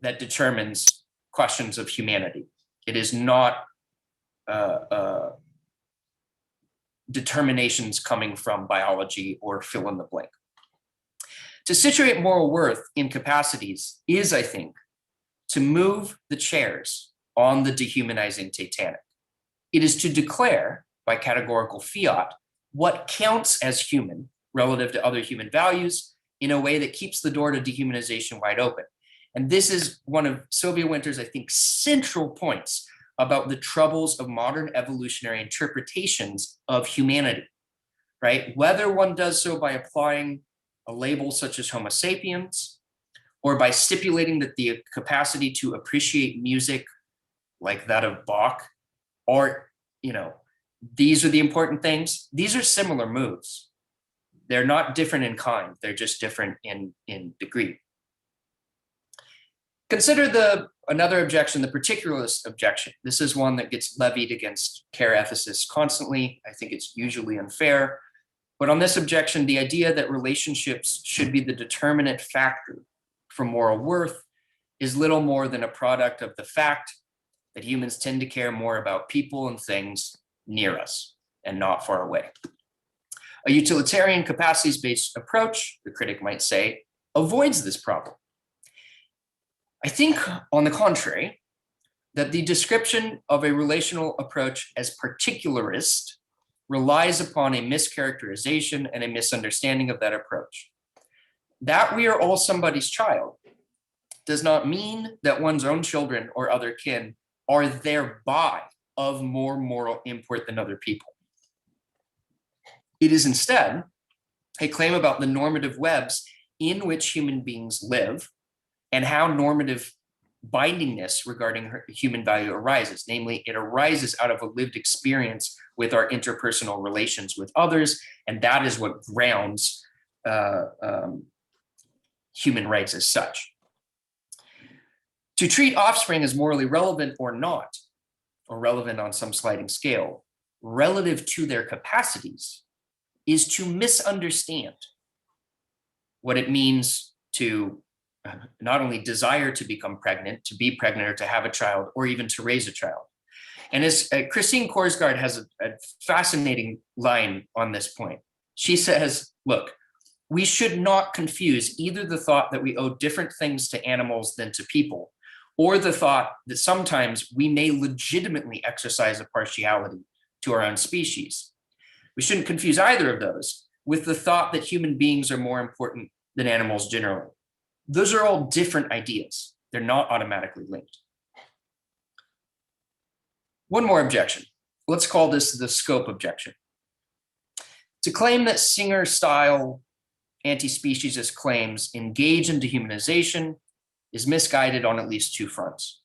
that determines questions of humanity. It is not determinations coming from biology or fill in the blank. To situate moral worth in capacities is, I think, to move the chairs on the dehumanizing Titanic. It is to declare, by categorical fiat, what counts as human relative to other human values in a way that keeps the door to dehumanization wide open. And this is one of Sylvia Wynter's, I think, central points about the troubles of modern evolutionary interpretations of humanity, right? Whether one does so by applying a label such as Homo sapiens, or by stipulating that the capacity to appreciate music like that of Bach, or, these are the important things. These are similar moves. They're not different in kind. They're just different in degree. Consider another objection, the particularist objection. This is one that gets levied against care ethicists constantly. I think it's usually unfair. But on this objection, the idea that relationships should be the determinate factor for moral worth is little more than a product of the fact that humans tend to care more about people and things near us and not far away. A utilitarian capacities-based approach, the critic might say, avoids this problem. I think, on the contrary, that the description of a relational approach as particularist relies upon a mischaracterization and a misunderstanding of that approach. That we are all somebody's child does not mean that one's own children or other kin are thereby of more moral import than other people. It is instead a claim about the normative webs in which human beings live and how normative bindingness regarding human value arises. Namely, it arises out of a lived experience with our interpersonal relations with others, and that is what grounds human rights as such. To treat offspring as morally relevant or not, or relevant on some sliding scale, relative to their capacities, is to misunderstand what it means to not only desire to become pregnant, to be pregnant or to have a child, or even to raise a child. And as Christine Korsgaard has a fascinating line on this point. She says, look, we should not confuse either the thought that we owe different things to animals than to people, or the thought that sometimes we may legitimately exercise a partiality to our own species. We shouldn't confuse either of those with the thought that human beings are more important than animals generally. Those are all different ideas. They're not automatically linked. One more objection. Let's call this the scope objection. To claim that Singer-style anti-speciesist claims engage in dehumanization is misguided on at least two fronts.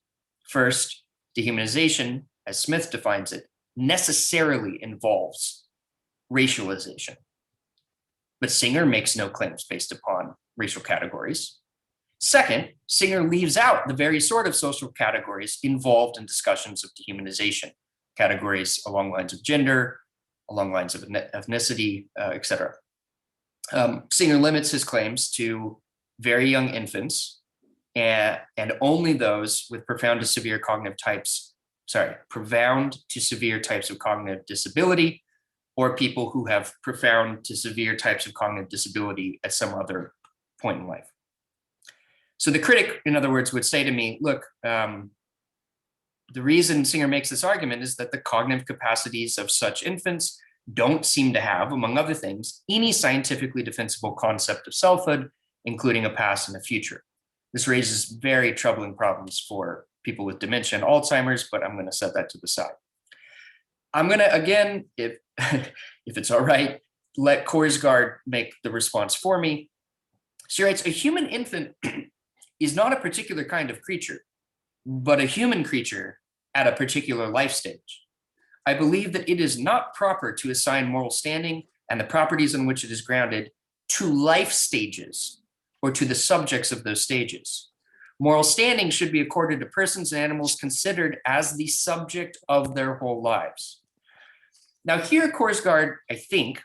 First, dehumanization, as Smith defines it, necessarily involves racialization. But Singer makes no claims based upon racial categories. Second, Singer leaves out the very sort of social categories involved in discussions of dehumanization, categories along lines of gender, along lines of ethnicity, etc. Singer limits his claims to very young infants and only those with profound to severe types of cognitive disability, or people who have profound to severe types of cognitive disability at some other point in life. So the critic, in other words, would say to me, look, the reason Singer makes this argument is that the cognitive capacities of such infants don't seem to have, among other things, any scientifically defensible concept of selfhood, including a past and a future. This raises very troubling problems for people with dementia and Alzheimer's, but I'm going to set that to the side. I'm going to, again, if it's all right, let Korsgaard make the response for me. She writes, a human infant is not a particular kind of creature, but a human creature at a particular life stage. I believe that it is not proper to assign moral standing and the properties on which it is grounded to life stages or to the subjects of those stages. Moral standing should be accorded to persons and animals considered as the subject of their whole lives. Now here, Korsgaard, I think,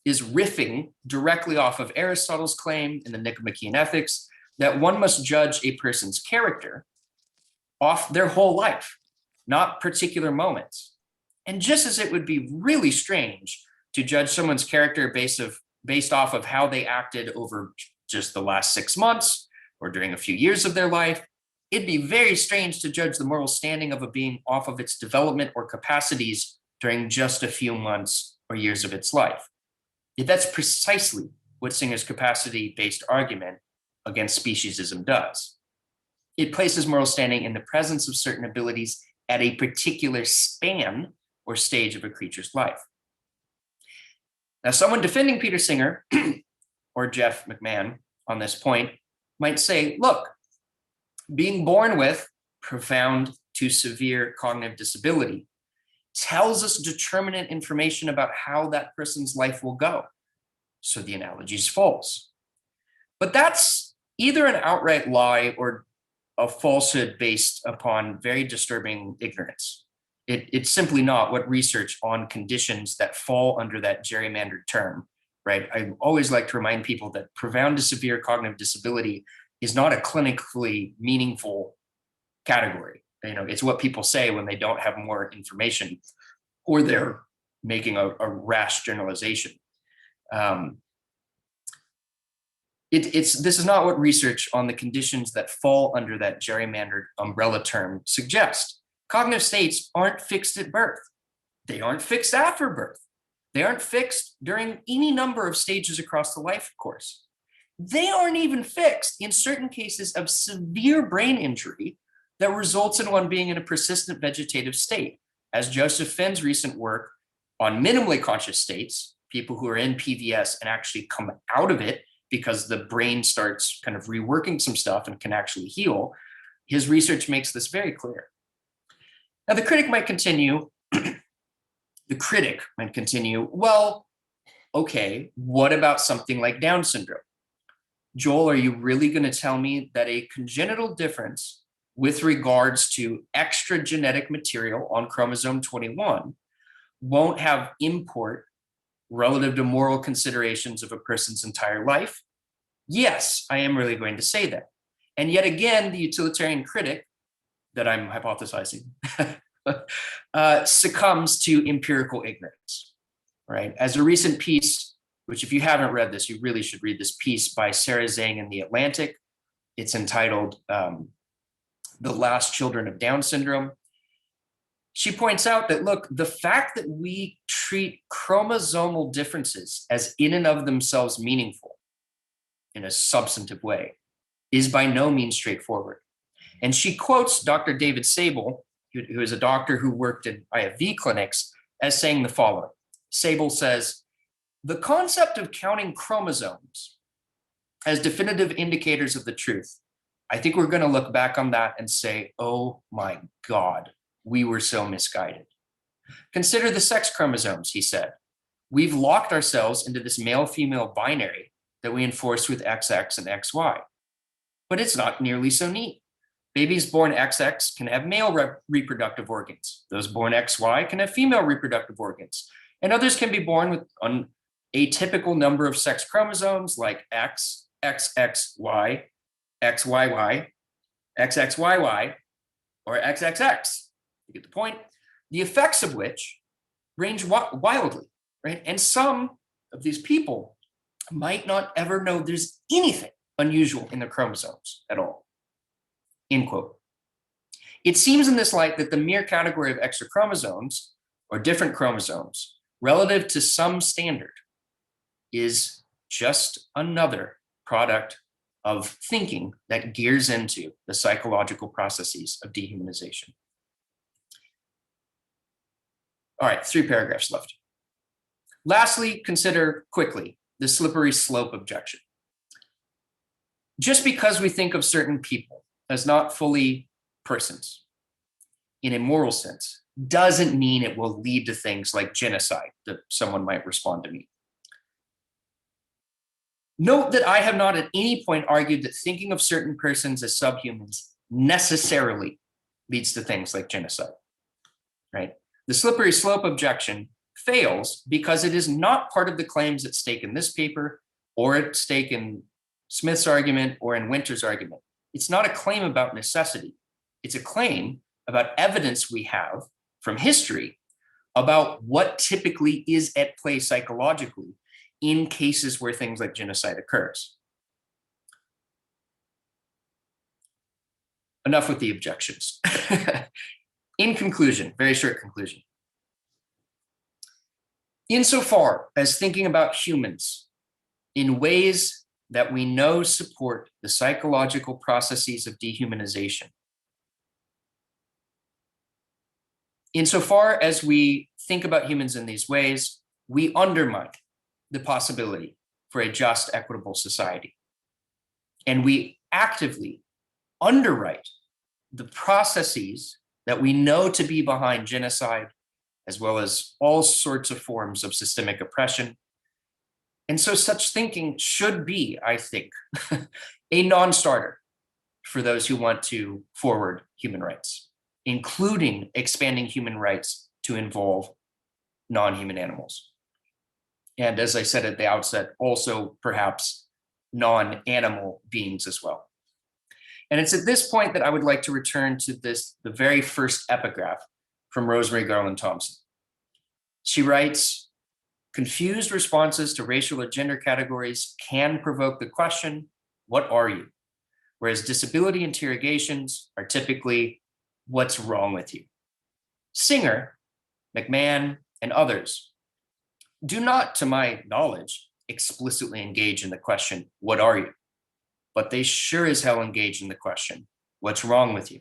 is riffing directly off of Aristotle's claim in the Nicomachean Ethics that one must judge a person's character off their whole life, not particular moments. And just as it would be really strange to judge someone's character based off of how they acted over just the last 6 months or during a few years of their life, it'd be very strange to judge the moral standing of a being off of its development or capacities during just a few months or years of its life. Yet that's precisely what Singer's capacity-based argument against speciesism does. It places moral standing in the presence of certain abilities at a particular span or stage of a creature's life. Now, someone defending Peter Singer or Jeff McMahon on this point might say, look, being born with profound to severe cognitive disability tells us determinate information about how that person's life will go. So the analogy is false. But that's either an outright lie or a falsehood based upon very disturbing ignorance. It's simply not what research on conditions that fall under that gerrymandered term, right? I always like to remind people that profound to severe cognitive disability is not a clinically meaningful category. It's what people say when they don't have more information or they're making a rash generalization. This is not what research on the conditions that fall under that gerrymandered umbrella term suggest. Cognitive states aren't fixed at birth. They aren't fixed after birth. They aren't fixed during any number of stages across the life course. They aren't even fixed in certain cases of severe brain injury that results in one being in a persistent vegetative state, as Joseph Finn's recent work on minimally conscious states, people who are in PVS and actually come out of it because the brain starts kind of reworking some stuff and can actually heal. His research makes this very clear. Now, the critic might continue, well, okay, what about something like Down syndrome? Joel, are you really going to tell me that a congenital difference with regards to extra genetic material on chromosome 21 won't have import relative to moral considerations of a person's entire life? Yes, I am really going to say that. And yet again, the utilitarian critic that I'm hypothesizing succumbs to empirical ignorance, right? As a recent piece, which if you haven't read this, you really should read this piece by Sarah Zhang in The Atlantic. It's entitled The Last Children of Down Syndrome. She points out that, look, the fact that we treat chromosomal differences as in and of themselves meaningful in a substantive way is by no means straightforward. And she quotes Dr. David Sable, who is a doctor who worked in IFV clinics, as saying the following. Sable says, the concept of counting chromosomes as definitive indicators of the truth, I think we're going to look back on that and say, oh my God, we were so misguided. Consider the sex chromosomes, he said. We've locked ourselves into this male-female binary that we enforce with XX and XY. But it's not nearly so neat. Babies born XX can have male reproductive organs. Those born XY can have female reproductive organs. And others can be born with an atypical number of sex chromosomes like X, XXY, XYY, XXYY, or XXX. You get the point? The effects of which range wildly, right? And some of these people might not ever know there's anything unusual in their chromosomes at all. End quote. It seems in this light that the mere category of extra chromosomes or different chromosomes relative to some standard is just another product of thinking that gears into the psychological processes of dehumanization. All right, 3 paragraphs left. Lastly, consider quickly the slippery slope objection. Just because we think of certain people as not fully persons in a moral sense doesn't mean it will lead to things like genocide that someone might respond to me. Note that I have not at any point argued that thinking of certain persons as subhumans necessarily leads to things like genocide, right? The slippery slope objection fails because it is not part of the claims at stake in this paper or at stake in Smith's argument or in Winter's argument. It's not a claim about necessity. It's a claim about evidence we have from history about what typically is at play psychologically in cases where things like genocide occurs. Enough with the objections. In conclusion, very short conclusion. Insofar as thinking about humans in ways that we know support the psychological processes of dehumanization, insofar as we think about humans in these ways, we undermine the possibility for a just, equitable society. And we actively underwrite the processes that we know to be behind genocide, as well as all sorts of forms of systemic oppression. And so such thinking should be, I think, a non-starter for those who want to forward human rights, including expanding human rights to involve non-human animals. And as I said at the outset, also perhaps non-animal beings as well. And it's at this point that I would like to return to the very first epigraph from Rosemary Garland Thompson. She writes, confused responses to racial or gender categories can provoke the question, what are you? Whereas disability interrogations are typically, what's wrong with you? Singer, McMahon, and others do not, to my knowledge, explicitly engage in the question, what are you? But they sure as hell engage in the question, what's wrong with you?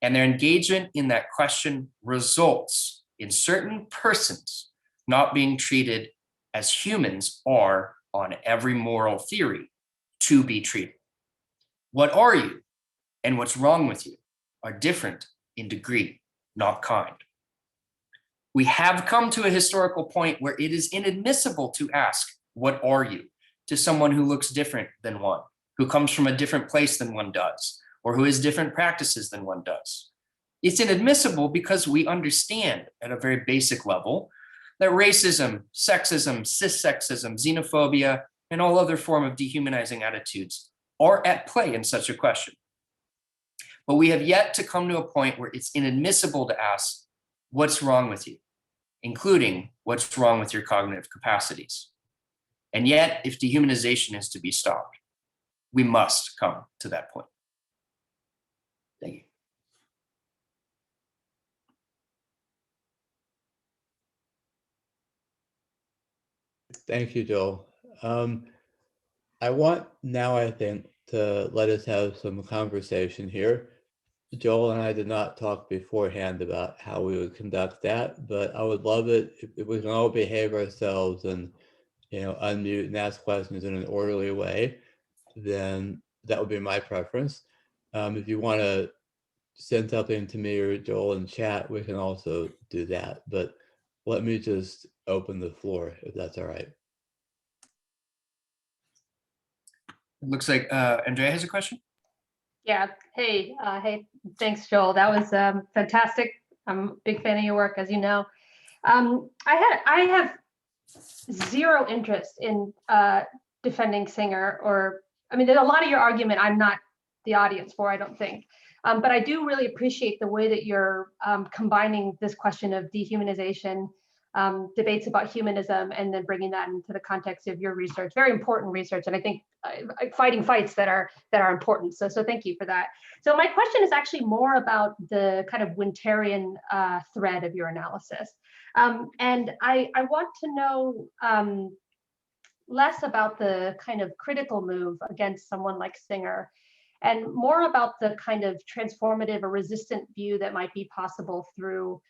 And their engagement in that question results in certain persons not being treated as humans are on every moral theory to be treated. What are you and what's wrong with you are different in degree, not kind. We have come to a historical point where it is inadmissible to ask, what are you, to someone who looks different than one, who comes from a different place than one does, or who has different practices than one does. It's inadmissible because we understand at a very basic level that racism, sexism, cissexism, xenophobia, and all other form of dehumanizing attitudes are at play in such a question. But we have yet to come to a point where it's inadmissible to ask, what's wrong with you, including what's wrong with your cognitive capacities. And yet, if dehumanization is to be stopped, we must come to that point. Thank you. Thank you, Joel. I want now, I think, to let us have some conversation here. Joel and I did not talk beforehand about how we would conduct that, but I would love it if we can all behave ourselves and, unmute and ask questions in an orderly way. Then that would be my preference. If you want to send something to me or Joel in chat, we can also do that. But let me just open the floor, if that's all right. It looks like Andrea has a question. Yeah. Hey, thanks, Joel. That was fantastic. I'm a big fan of your work, as you know. I have zero interest in defending Singer, there's a lot of your argument I'm not the audience for, I don't think. But I do really appreciate the way that you're combining this question of dehumanization, debates about humanism, and then bringing that into the context of your research. Very important research, and I think fighting fights that are important. So thank you for that. So my question is actually more about the kind of Winterian thread of your analysis, and I want to know less about the kind of critical move against someone like Singer, and more about the kind of transformative or resistant view that might be possible through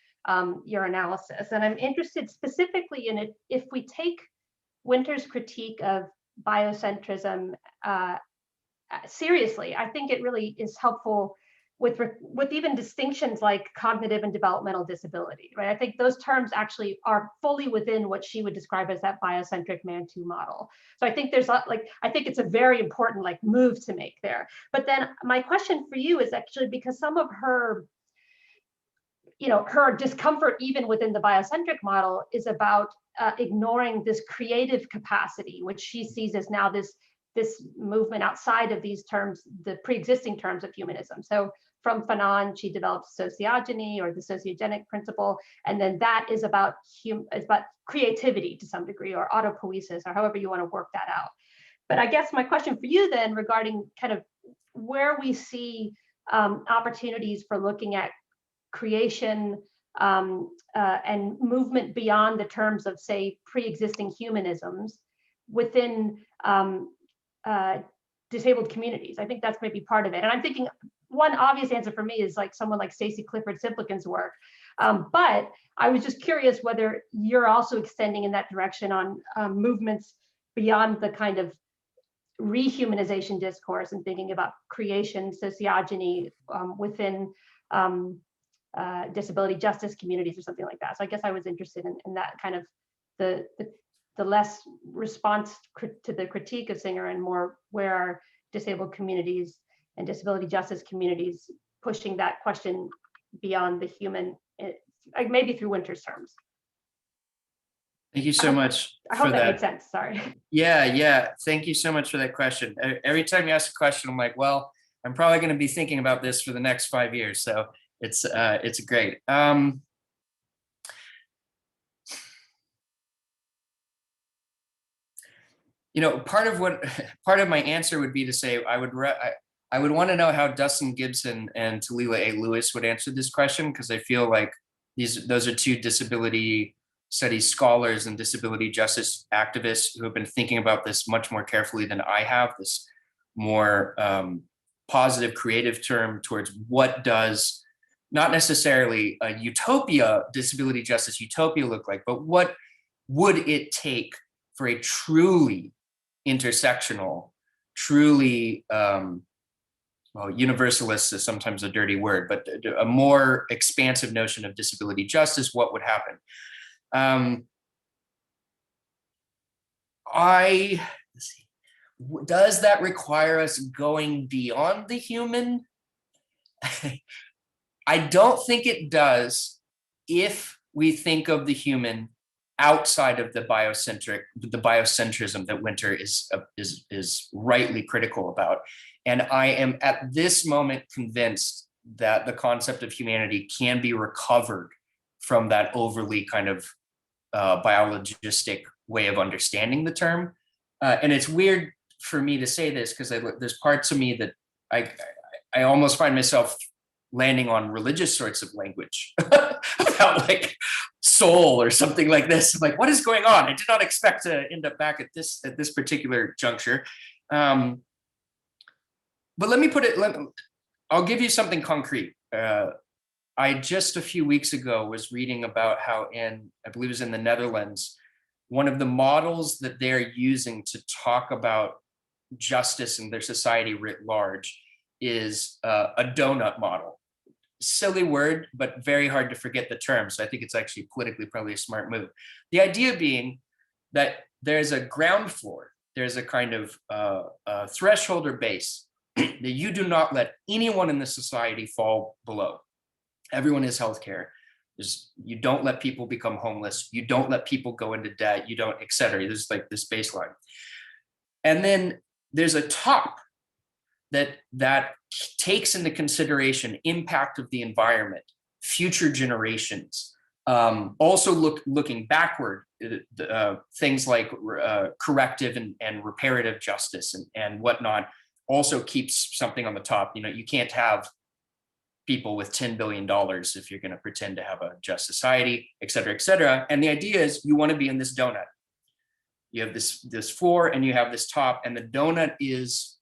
your analysis. And I'm interested specifically in it, if we take Winter's critique of biocentrism seriously, I think it really is helpful with even distinctions like cognitive and developmental disability, right? I think those terms actually are fully within what she would describe as that biocentric Man-2 model. So I think I think it's a very important move to make there. But then my question for you is actually, because some of her her discomfort even within the biocentric model is about ignoring this creative capacity, which she sees as now this movement outside of these terms, the pre-existing terms of humanism. So from Fanon, she develops sociogeny, or the sociogenic principle, and then that is about creativity to some degree, or autopoiesis, or however you want to work that out. But I guess my question for you then, regarding kind of where we see opportunities for looking at creation and movement beyond the terms of, say, pre-existing humanisms within disabled communities. I think that's maybe part of it. And I'm thinking one obvious answer for me is someone like Stacey Clifford Simplican's work. But I was just curious whether you're also extending in that direction on movements beyond the kind of rehumanization discourse and thinking about creation, sociogeny within disability justice communities or something like that. So I guess I was interested in that kind of the less response to the critique of Singer, and more where are disabled communities and disability justice communities pushing that question beyond the human, maybe through Winter's terms. Thank you so much. I hope that made sense. Sorry. Yeah. Thank you so much for that question. Every time you ask a question, I'm like, well, I'm probably going to be thinking about this for the next 5 years. So it's great. Part of my answer would be to say I would want to know how Dustin Gibson and Talila A. Lewis would answer this question, because I feel like those are two disability studies scholars and disability justice activists who have been thinking about this much more carefully than I have, this more positive creative term towards what does not necessarily a utopia, disability justice utopia look like, but what would it take for a truly intersectional, truly, well, universalist is sometimes a dirty word, but a more expansive notion of disability justice, what would happen? Let's see, does that require us going beyond the human? I don't think it does if we think of the human outside of the biocentrism that Winter is rightly critical about. And I am at this moment convinced that the concept of humanity can be recovered from that overly kind of biologistic way of understanding the term. And it's weird for me to say this because there's parts of me that I almost find myself landing on religious sorts of language about like soul or something like this. I'm like, what is going on? I did not expect to end up back at this particular juncture. But let me put it, I'll give you something concrete. I just a few weeks ago was reading about how I believe it was in the Netherlands, one of the models that they're using to talk about justice in their society writ large is a donut model. Silly word, but very hard to forget the term. So I think it's actually politically probably a smart move. The idea being that there's a ground floor, there's a kind of threshold or base that you do not let anyone in the society fall below. Everyone has healthcare. You don't let people become homeless. You don't let people go into debt. You don't, et cetera. There's like this baseline. And then there's a top that takes into consideration impact of the environment, future generations, also looking backward, things like corrective and reparative justice and whatnot, also keeps something on the top. You know, you can't have people with $10 billion if you're going to pretend to have a just society, et cetera, et cetera. And the idea is you want to be in this donut. You have this floor and you have this top, and the donut is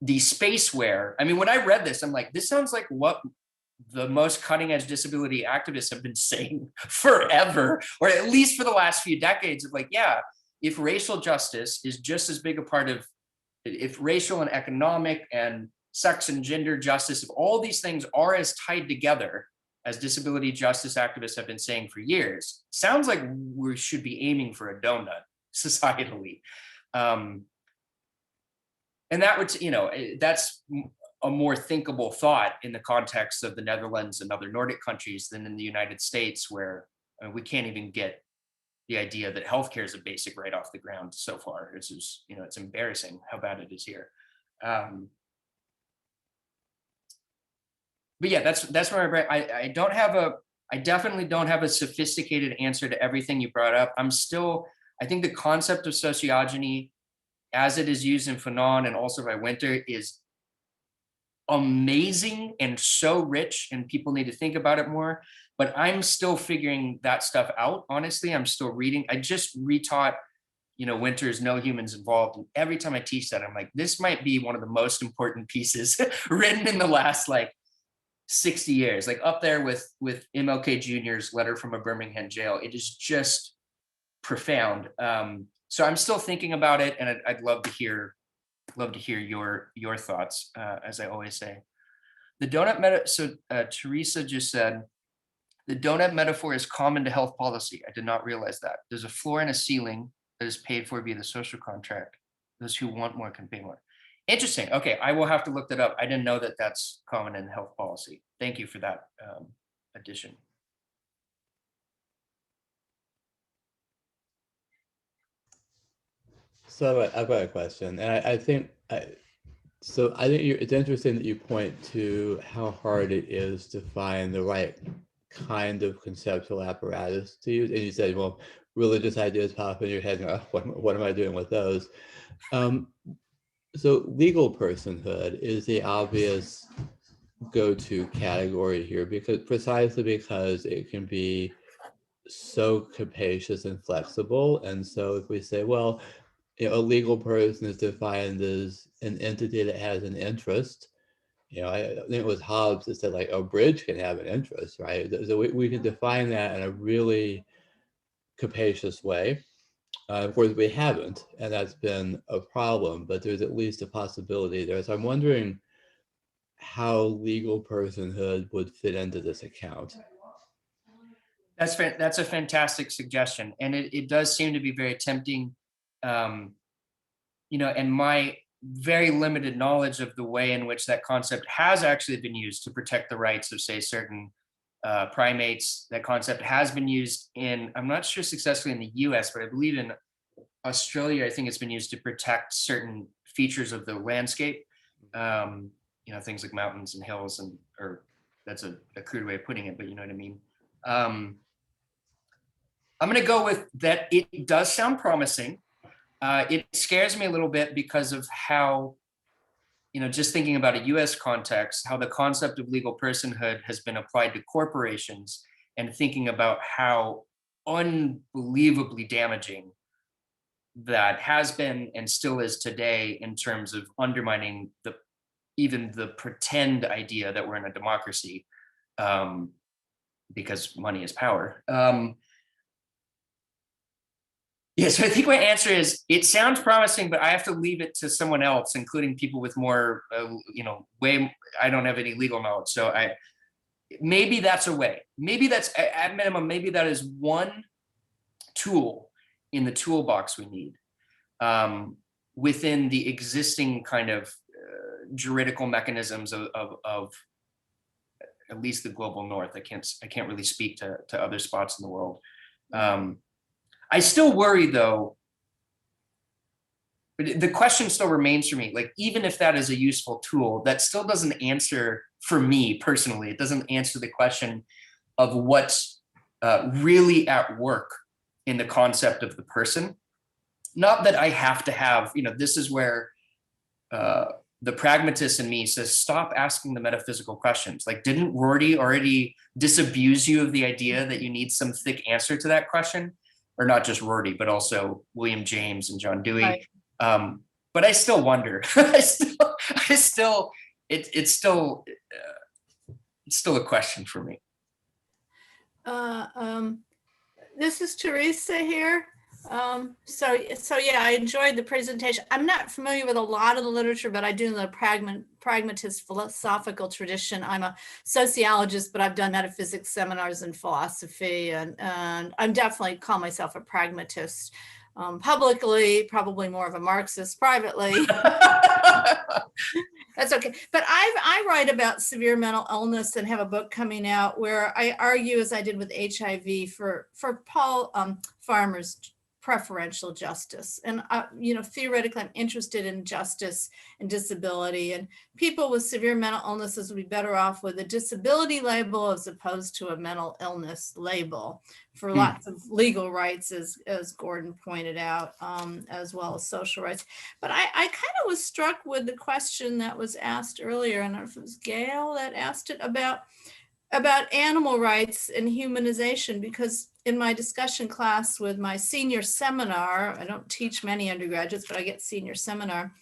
the space where, I mean, when I read this, I'm like, this sounds like what the most cutting edge disability activists have been saying forever, or at least for the last few decades of like, yeah, if racial justice is just as big a part of, if racial and economic and sex and gender justice, if all these things are as tied together as disability justice activists have been saying for years, sounds like we should be aiming for a donut societally. And that would, you know, that's a more thinkable thought in the context of the Netherlands and other Nordic countries than in the United States, where we can't even get the idea that healthcare is a basic right off the ground so far. It's just, you know, it's embarrassing how bad it is here. But yeah, that's where I definitely don't have a sophisticated answer to everything you brought up. I think the concept of sociogeny as it is used in Fanon and also by Winter is amazing and so rich, and people need to think about it more. But I'm still figuring that stuff out. Honestly, I'm still reading. I just retaught, you know, Winter's No Humans Involved. And every time I teach that, I'm like, this might be one of the most important pieces written in the last like 60 years, like up there with MLK Jr.'s Letter from a Birmingham Jail. It is just profound. So I'm still thinking about it, and I'd love to hear your thoughts, as I always say. The donut so Teresa just said, the donut metaphor is common to health policy. I did not realize that. There's a floor and a ceiling that is paid for via the social contract. Those who want more can pay more. Interesting. Okay, I will have to look that up. I didn't know that that's common in health policy. Thank you for that addition. So I've got a question, and I think it's interesting that you point to how hard it is to find the right kind of conceptual apparatus to use. And you said, well, religious ideas pop in your head, and what am I doing with those? So legal personhood is the obvious go-to category here, precisely because it can be so capacious and flexible. And so if we say, well, you know, a legal person is defined as an entity that has an interest. You know, I think it was Hobbes that said like a bridge can have an interest, right? So we can define that in a really capacious way. Of course, we haven't, and that's been a problem, but there's at least a possibility there. So I'm wondering how legal personhood would fit into this account. That's a fantastic suggestion, and it does seem to be very tempting. And my very limited knowledge of the way in which that concept has actually been used to protect the rights of, say, certain primates. That concept has been used I'm not sure successfully in the US, but I believe in Australia, I think it's been used to protect certain features of the landscape. Things like mountains and hills, or that's a crude way of putting it, but you know what I mean. I'm going to go with that. It does sound promising. It scares me a little bit because of how, just thinking about a US context, how the concept of legal personhood has been applied to corporations, and thinking about how unbelievably damaging that has been and still is today in terms of undermining even the pretend idea that we're in a democracy, because money is power. So I think my answer is, it sounds promising, but I have to leave it to someone else, including people with more, I don't have any legal knowledge. So maybe that's a way. Maybe that's, at minimum, maybe that is one tool in the toolbox we need within the existing kind of juridical mechanisms of at least the global north. I can't really speak to other spots in the world. I still worry, though, but the question still remains for me, like, even if that is a useful tool, that still doesn't answer, for me personally, it doesn't answer the question of what's really at work in the concept of the person. Not that I have to have, this is where the pragmatist in me says, stop asking the metaphysical questions. Like, didn't Rorty already disabuse you of the idea that you need some thick answer to that question? Or not just Rorty, but also William James and John Dewey. Right. But I still wonder. It's still a question for me. This is Teresa here. So yeah, I enjoyed the presentation. I'm not familiar with a lot of the literature, but I do know the pragmatist philosophical tradition. I'm a sociologist, but I've done metaphysics seminars in philosophy, and I'm definitely call myself a pragmatist. Publicly, probably more of a Marxist privately. That's okay. But I write about severe mental illness and have a book coming out where I argue, as I did with HIV, for Paul Farmer's preferential justice. And, theoretically, I'm interested in justice and disability, and people with severe mental illnesses would be better off with a disability label as opposed to a mental illness label for lots of legal rights, as Gordon pointed out, as well as social rights. But I kind of was struck with the question that was asked earlier, and I don't know if it was Gail that asked it, about animal rights and humanization, because in my discussion class with my senior seminar, I don't teach many undergraduates, but I get senior seminar,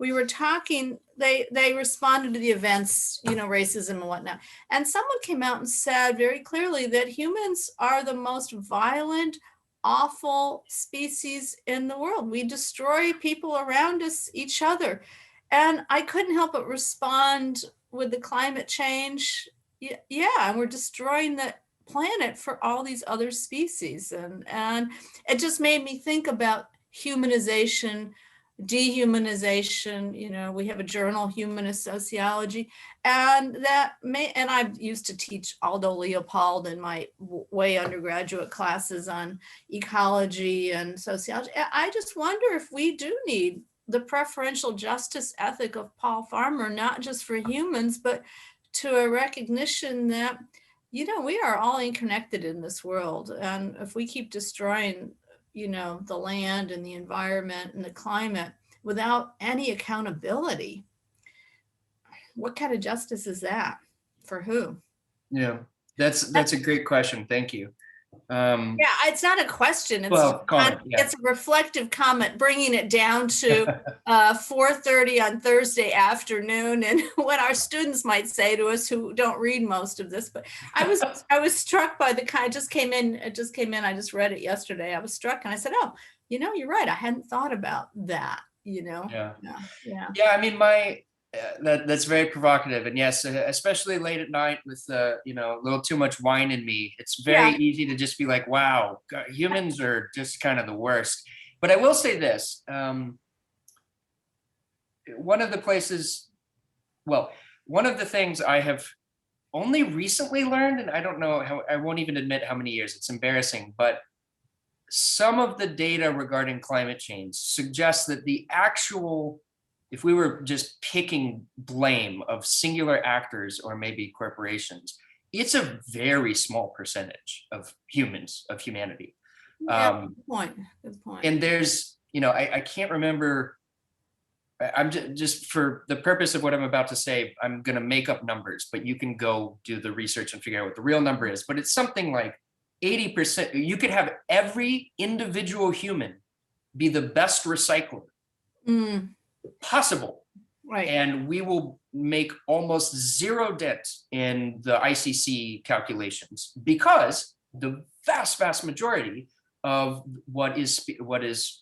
we were talking, they responded to the events, racism and whatnot. And someone came out and said very clearly that humans are the most violent, awful species in the world. We destroy people around us, each other. And I couldn't help but respond with the climate change. Yeah, and we're destroying the planet for all these other species. And it just made me think about humanization, dehumanization. We have a journal, Humanist Sociology, and I used to teach Aldo Leopold in my way undergraduate classes on ecology and sociology. I just wonder if we do need the preferential justice ethic of Paul Farmer, not just for humans, but to a recognition that, we are all interconnected in this world. And if we keep destroying, the land and the environment and the climate without any accountability, what kind of justice is that? For who? Yeah, that's a great question. Thank you. Yeah, it's not a question. It's It's a reflective comment, bringing it down to 4:30 on Thursday afternoon, and what our students might say to us who don't read most of this. But I was struck by the kind. It just came in. I just read it yesterday. I was struck, and I said, "Oh, you're right. I hadn't thought about that, Yeah. Yeah. Yeah, I mean, that's very provocative, and yes, especially late at night with a little too much wine in me, it's very easy to just be like, wow, God, humans are just kind of the worst. But I will say this, one of the things I have only recently learned, and I don't know how, I won't even admit how many years, it's embarrassing, but some of the data regarding climate change suggests that if we were just picking blame of singular actors or maybe corporations, it's a very small percentage of humanity. Good point. And there's, I can't remember, I'm just for the purpose of what I'm about to say, I'm going to make up numbers, but you can go do the research and figure out what the real number is. But it's something like 80%. You could have every individual human be the best recycler possible. Right. And we will make almost zero dent in the ICC calculations, because the vast majority of what has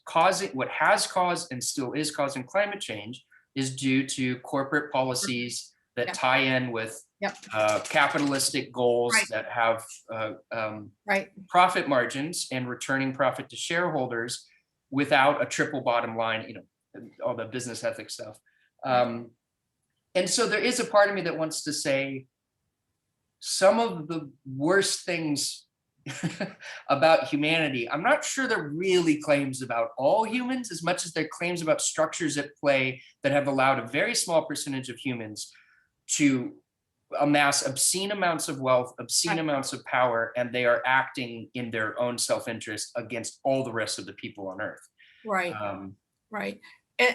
caused and still is causing climate change is due to corporate policies that tie in with capitalistic goals that have profit margins and returning profit to shareholders without a triple bottom line, all the business ethics stuff. And so there is a part of me that wants to say some of the worst things about humanity, I'm not sure they're really claims about all humans as much as they're claims about structures at play that have allowed a very small percentage of humans to amass obscene amounts of wealth, obscene amounts of power, and they are acting in their own self-interest against all the rest of the people on Earth. Right. Right.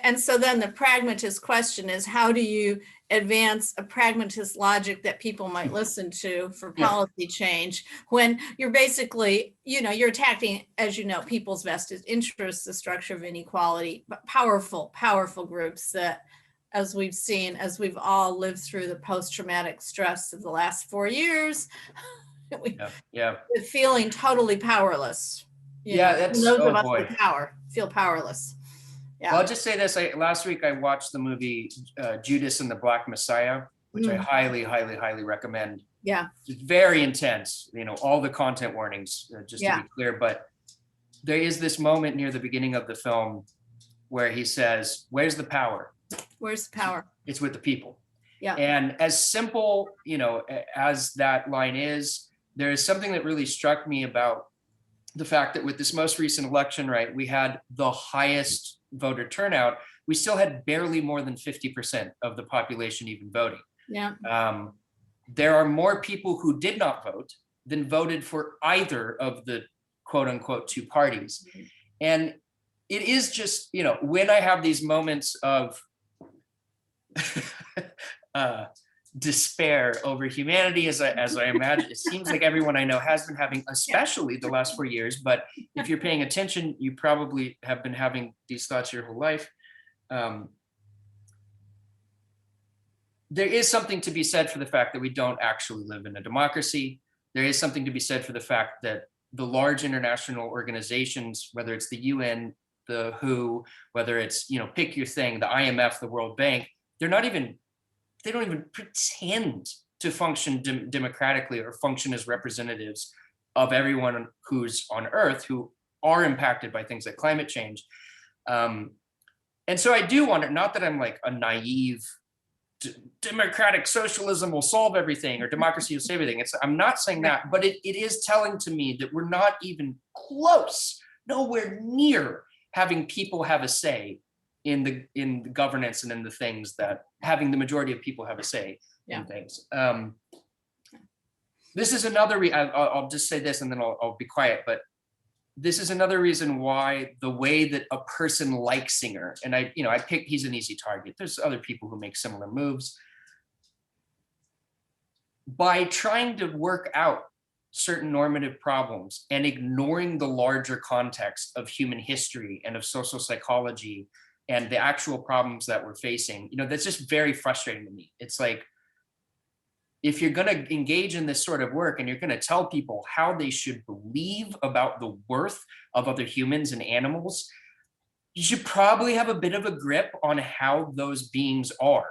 And so then the pragmatist question is, how do you advance a pragmatist logic that people might listen to for policy change when you're basically, you're attacking, as you know, people's vested interests, the structure of inequality, but powerful groups that, as we've seen, as we've all lived through the post-traumatic stress of the last 4 years, feeling totally powerless. That's those of us with power feel powerless. Yeah. Well, I'll just say this. Last week I watched the movie Judas and the Black Messiah, which I highly, highly, highly recommend. Yeah. It's very intense, all the content warnings, just to be clear. But there is this moment near the beginning of the film where he says, "Where's the power? Where's the power? It's with the people." Yeah. And as simple, as that line is, there is something that really struck me about the fact that with this most recent election, we had the highest voter turnout. We still had barely more than 50% of the population even voting. Yeah. There are more people who did not vote than voted for either of the quote unquote two parties. And it is just, when I have these moments of despair over humanity, as I imagine, it seems like everyone I know has been having, especially the last 4 years. But if you're paying attention, you probably have been having these thoughts your whole life. There is something to be said for the fact that we don't actually live in a democracy. There is something to be said for the fact that the large international organizations, whether it's the UN, the WHO, whether it's, pick your thing, the IMF, the World Bank, they don't even pretend to function democratically or function as representatives of everyone who's on Earth who are impacted by things like climate change. And so I do wonder, not that I'm like a naive democratic socialism will solve everything or democracy will save everything. I'm not saying that, but it is telling to me that we're not even close, nowhere near having people have a say in the governance and in the things that having the majority of people have a say in things. This is another, I'll just say this and then I'll be quiet, but this is another reason why the way that a person like Singer, and I picked, he's an easy target. There's other people who make similar moves. By trying to work out certain normative problems and ignoring the larger context of human history and of social psychology and the actual problems that we're facing, that's just very frustrating to me. It's like, if you're going to engage in this sort of work and you're going to tell people how they should believe about the worth of other humans and animals, you should probably have a bit of a grip on how those beings are.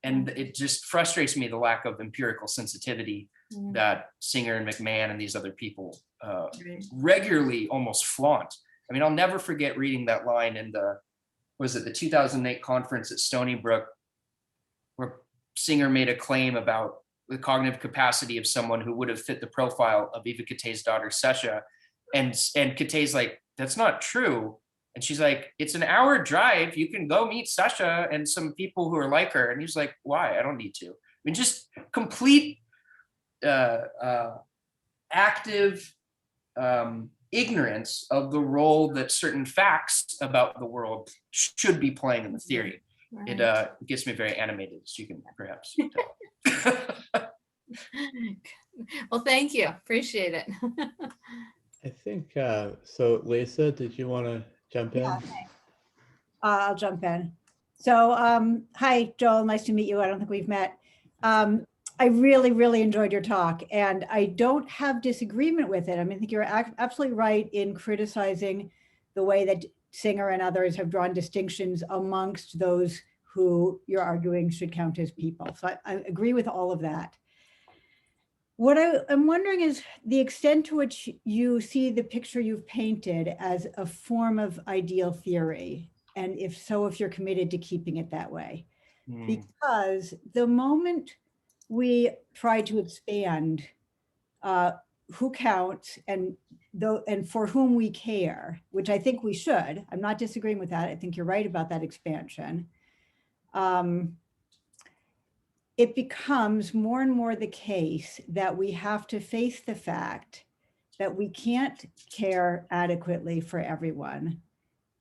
And it just frustrates me, the lack of empirical sensitivity that Singer and McMahon and these other people regularly almost flaunt. I mean, I'll never forget reading that line in the 2008 conference at Stony Brook, where Singer made a claim about the cognitive capacity of someone who would have fit the profile of Eva Katay's daughter, Sesha. And Katay's like, that's not true. And she's like, it's an hour drive. You can go meet Sasha and some people who are like her. And he's like, why? I don't need to. I mean, just complete active ignorance of the role that certain facts about the world should be playing in the theory. Right. It gets me very animated, as you can perhaps tell. Well, thank you. Appreciate it. I think, so Lisa, did you want to jump in? Yeah, I'll jump in. So, hi, Joel, nice to meet you. I don't think we've met. I really, really enjoyed your talk, and I don't have disagreement with it. I mean, I think you're absolutely right in criticizing the way that Singer and others have drawn distinctions amongst those who you're arguing should count as people. So I agree with all of that. What I'm wondering is the extent to which you see the picture you've painted as a form of ideal theory, and if so, if you're committed to keeping it that way. Because the moment we try to expand who counts and for whom we care, which I think we should, I'm not disagreeing with that. I think you're right about that expansion. It becomes more and more the case that we have to face the fact that we can't care adequately for everyone,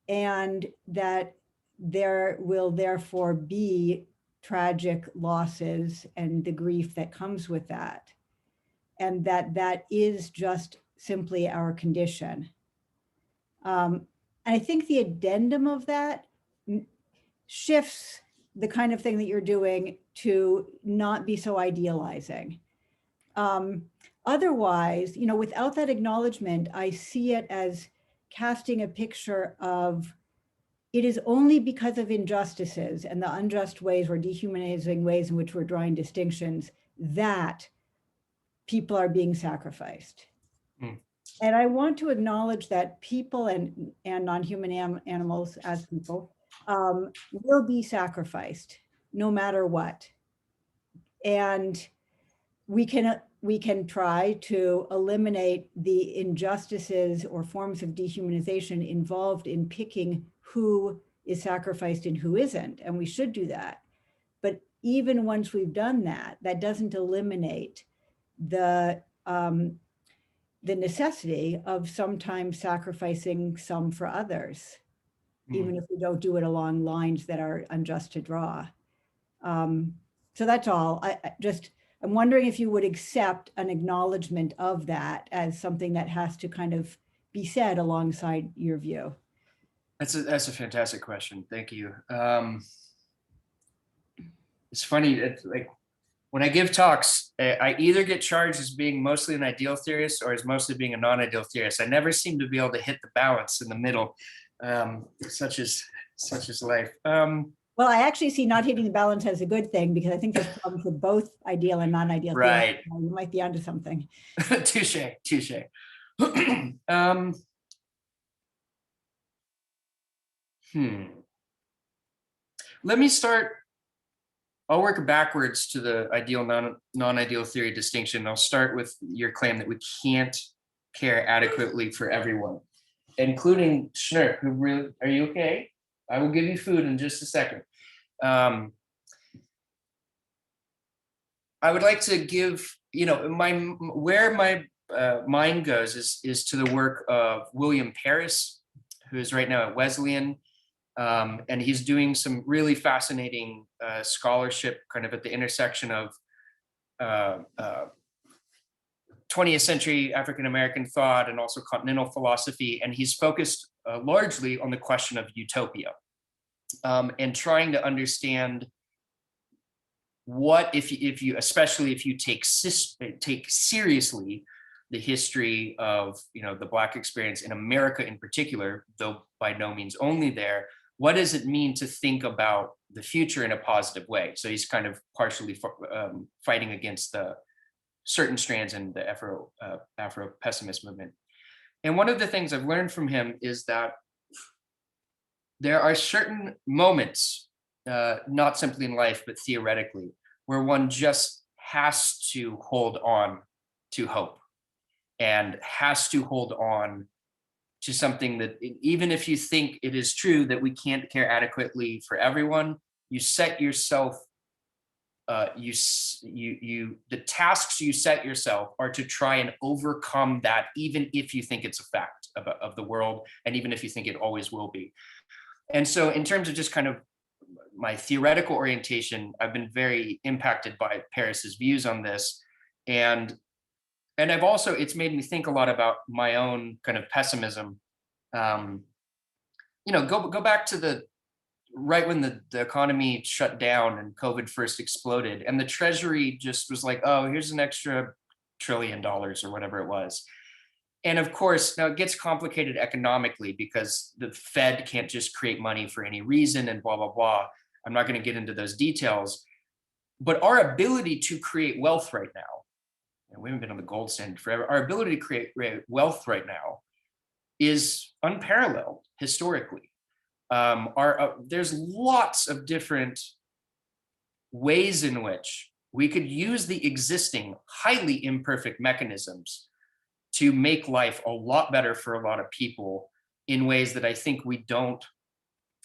and that there will therefore be tragic losses and the grief that comes with that, and that is just simply our condition. And I think the addendum of that shifts the kind of thing that you're doing to not be so idealizing. Otherwise, you know, without that acknowledgement, I see it as casting a picture of it is only because of injustices and the unjust ways or dehumanizing ways in which we're drawing distinctions that people are being sacrificed. And I want to acknowledge that people and non-human animals as people will be sacrificed no matter what. And we can try to eliminate the injustices or forms of dehumanization involved in picking who is sacrificed and who isn't, and we should do that. But even once we've done that, that doesn't eliminate the necessity of sometimes sacrificing some for others, even if we don't do it along lines that are unjust to draw. So that's all. I'm wondering if you would accept an acknowledgement of that as something that has to kind of be said alongside your view. That's a fantastic question. Thank you. It's funny, it's like when I give talks, I either get charged as being mostly an ideal theorist or as mostly being a non-ideal theorist. I never seem to be able to hit the balance in the middle, such is life. Well, I actually see not hitting the balance as a good thing, because I think there's problems with both ideal and non-ideal. Right. Theory. You might be onto something. Touche. Let me start. I'll work backwards to the ideal non-ideal theory distinction. I'll start with your claim that we can't care adequately for everyone, including Schnurk, who really, are you okay? I will give you food in just a second. I would like to give, you know, where my mind goes is to the work of William Paris, who is right now at Wesleyan. And he's doing some really fascinating scholarship kind of at the intersection of 20th century African-American thought and also continental philosophy. And he's focused largely on the question of utopia and trying to understand what if you especially if you take seriously the history of the Black experience in America in particular, though by no means only there, what does it mean to think about the future in a positive way? So he's kind of partially fighting against the certain strands in the Afro-pessimist movement. And one of the things I've learned from him is that there are certain moments, not simply in life, but theoretically, where one just has to hold on to hope and has to hold on to something that, even if you think it is true that we can't care adequately for everyone, you set yourself, the tasks you set yourself are to try and overcome that, even if you think it's a fact of the world, and even if you think it always will be. And so in terms of just kind of my theoretical orientation, I've been very impacted by Paris's views on this. And I've also, it's made me think a lot about my own kind of pessimism. Go back to right when the economy shut down and COVID first exploded, and the Treasury just was like, oh, here's an extra $1 trillion or whatever it was. And of course, now it gets complicated economically because the Fed can't just create money for any reason and blah, blah, blah. I'm not going to get into those details. But our ability to create wealth right now, and we haven't been on the gold standard forever, our ability to create wealth right now is unparalleled historically. There's lots of different ways in which we could use the existing highly imperfect mechanisms to make life a lot better for a lot of people in ways that I think we don't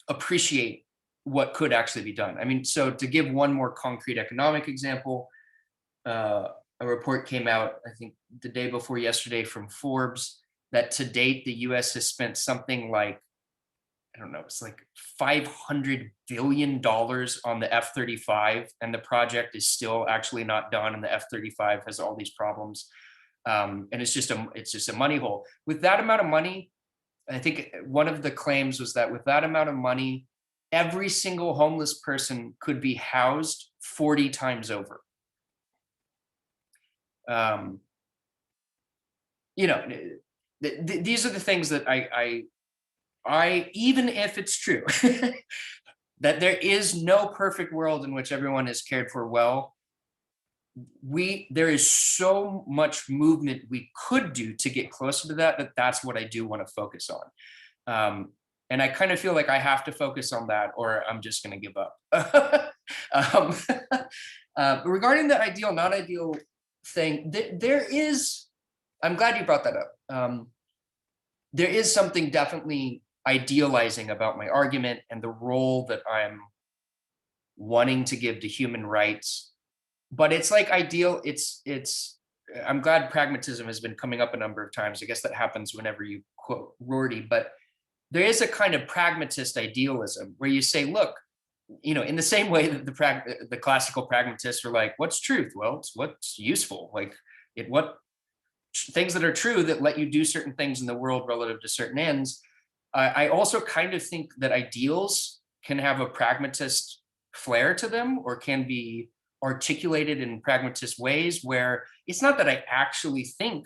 appreciate what could actually be done. I mean, so to give one more concrete economic example, a report came out, I think the day before yesterday, from Forbes, that to date, the US has spent something like, I don't know, it's like $500 billion on the F-35, and the project is still actually not done, and the F-35 has all these problems. And it's just a money hole. With that amount of money, I think one of the claims was that with that amount of money, every single homeless person could be housed 40 times over. These are the things that I even if it's true that there is no perfect world in which everyone is cared for well, there is so much movement we could do to get closer to that's what I do want to focus on. And I kind of feel like I have to focus on that, or I'm just going to give up. Regarding the ideal, non-ideal thing, I'm glad you brought that up. There is something definitely idealizing about my argument and the role that I'm wanting to give to human rights. But it's like ideal, I'm glad pragmatism has been coming up a number of times. I guess that happens whenever you quote Rorty, but there is a kind of pragmatist idealism where you say, look, in the same way that the classical pragmatists are like, what's truth? Well, it's what's useful. Like what things that are true that let you do certain things in the world relative to certain ends. I also kind of think that ideals can have a pragmatist flair to them, or can be articulated in pragmatist ways where it's not that I actually think,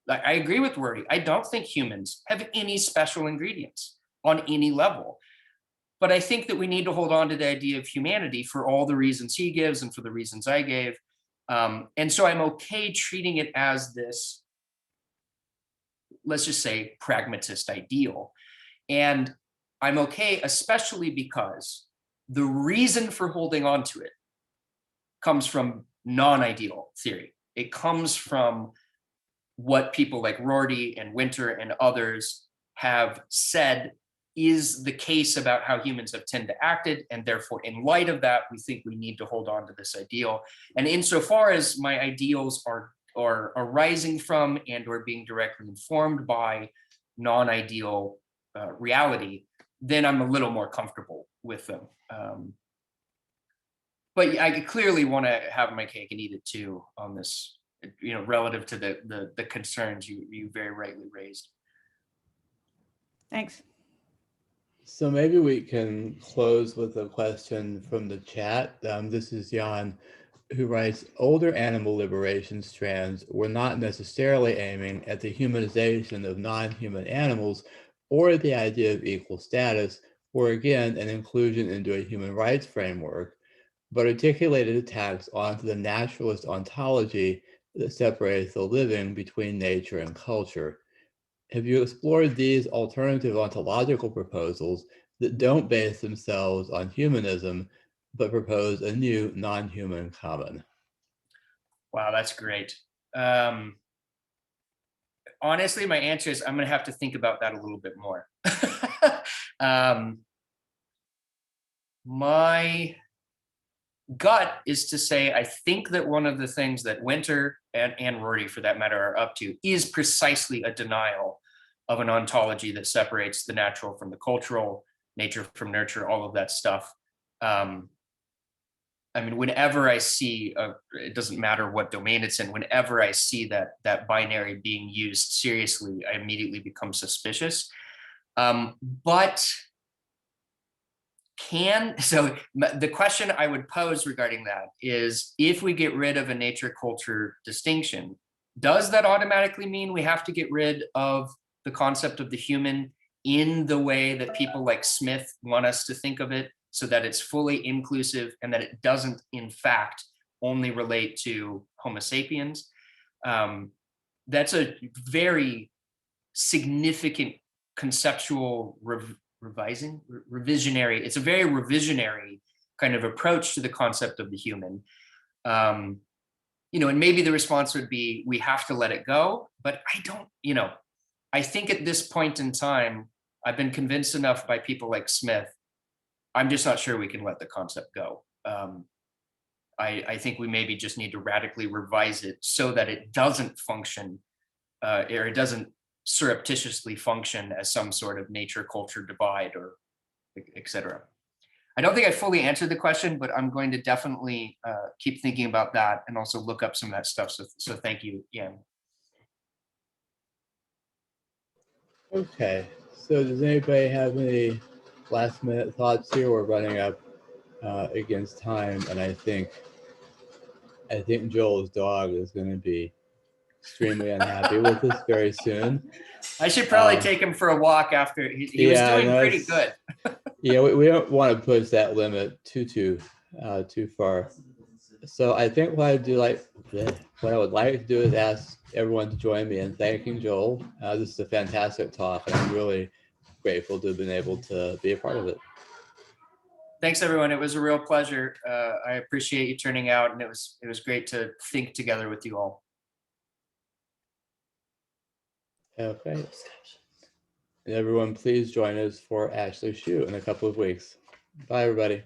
like, I agree with Rorty. I don't think humans have any special ingredients on any level. But I think that we need to hold on to the idea of humanity for all the reasons he gives and for the reasons I gave. And so I'm okay treating it as this, let's just say, pragmatist ideal. And I'm okay, especially because the reason for holding on to it comes from non-ideal theory. It comes from what people like Rorty and Winter and others have said is the case about how humans have tended to act, and therefore in light of that, we think we need to hold on to this ideal. And insofar as my ideals are arising from and or being directly informed by non-ideal reality, then I'm a little more comfortable with them. But I clearly want to have my cake and eat it too on this, relative to the concerns you very rightly raised. Thanks. So maybe we can close with a question from the chat. This is Jan. who writes, older animal liberation strands were not necessarily aiming at the humanization of non-human animals or the idea of equal status, or again, an inclusion into a human rights framework, but articulated attacks onto the naturalist ontology that separates the living between nature and culture. Have you explored these alternative ontological proposals that don't base themselves on humanism, but propose a new non-human common? Wow, that's great. Honestly, my answer is I'm going to have to think about that a little bit more. My gut is to say, I think that one of the things that Winter and Rory, for that matter, are up to is precisely a denial of an ontology that separates the natural from the cultural, nature from nurture, all of that stuff. I mean, whenever I see, it doesn't matter what domain it's in, whenever I see that binary being used seriously, I immediately become suspicious. But the question I would pose regarding that is, if we get rid of a nature culture distinction, does that automatically mean we have to get rid of the concept of the human in the way that people like Smith want us to think of it, so that it's fully inclusive and that it doesn't, in fact, only relate to Homo sapiens? That's a very significant conceptual revisionary. It's a very revisionary kind of approach to the concept of the human. And maybe the response would be, we have to let it go, but I don't, I think at this point in time, I've been convinced enough by people like Smith. I'm just not sure we can let the concept go. I think we maybe just need to radically revise it so that it doesn't function, or it doesn't surreptitiously function as some sort of nature culture divide, or etc. I don't think I fully answered the question, but I'm going to definitely keep thinking about that and also look up some of that stuff. So thank you, Ian. Okay, so does anybody have any last minute thoughts here? We're running up against time, and I think Joel's dog is going to be extremely unhappy with us very soon. I should probably take him for a walk after. He was doing pretty good. Yeah, we don't want to push that limit too far. So I think what I would like to do is ask everyone to join me in thanking Joel. This is a fantastic talk, and I'm really grateful to have been able to be a part of it. Thanks, everyone. It was a real pleasure. I appreciate you turning out, and it was great to think together with you all. Okay. And everyone, please join us for Ashley's shoot in a couple of weeks. Bye, everybody.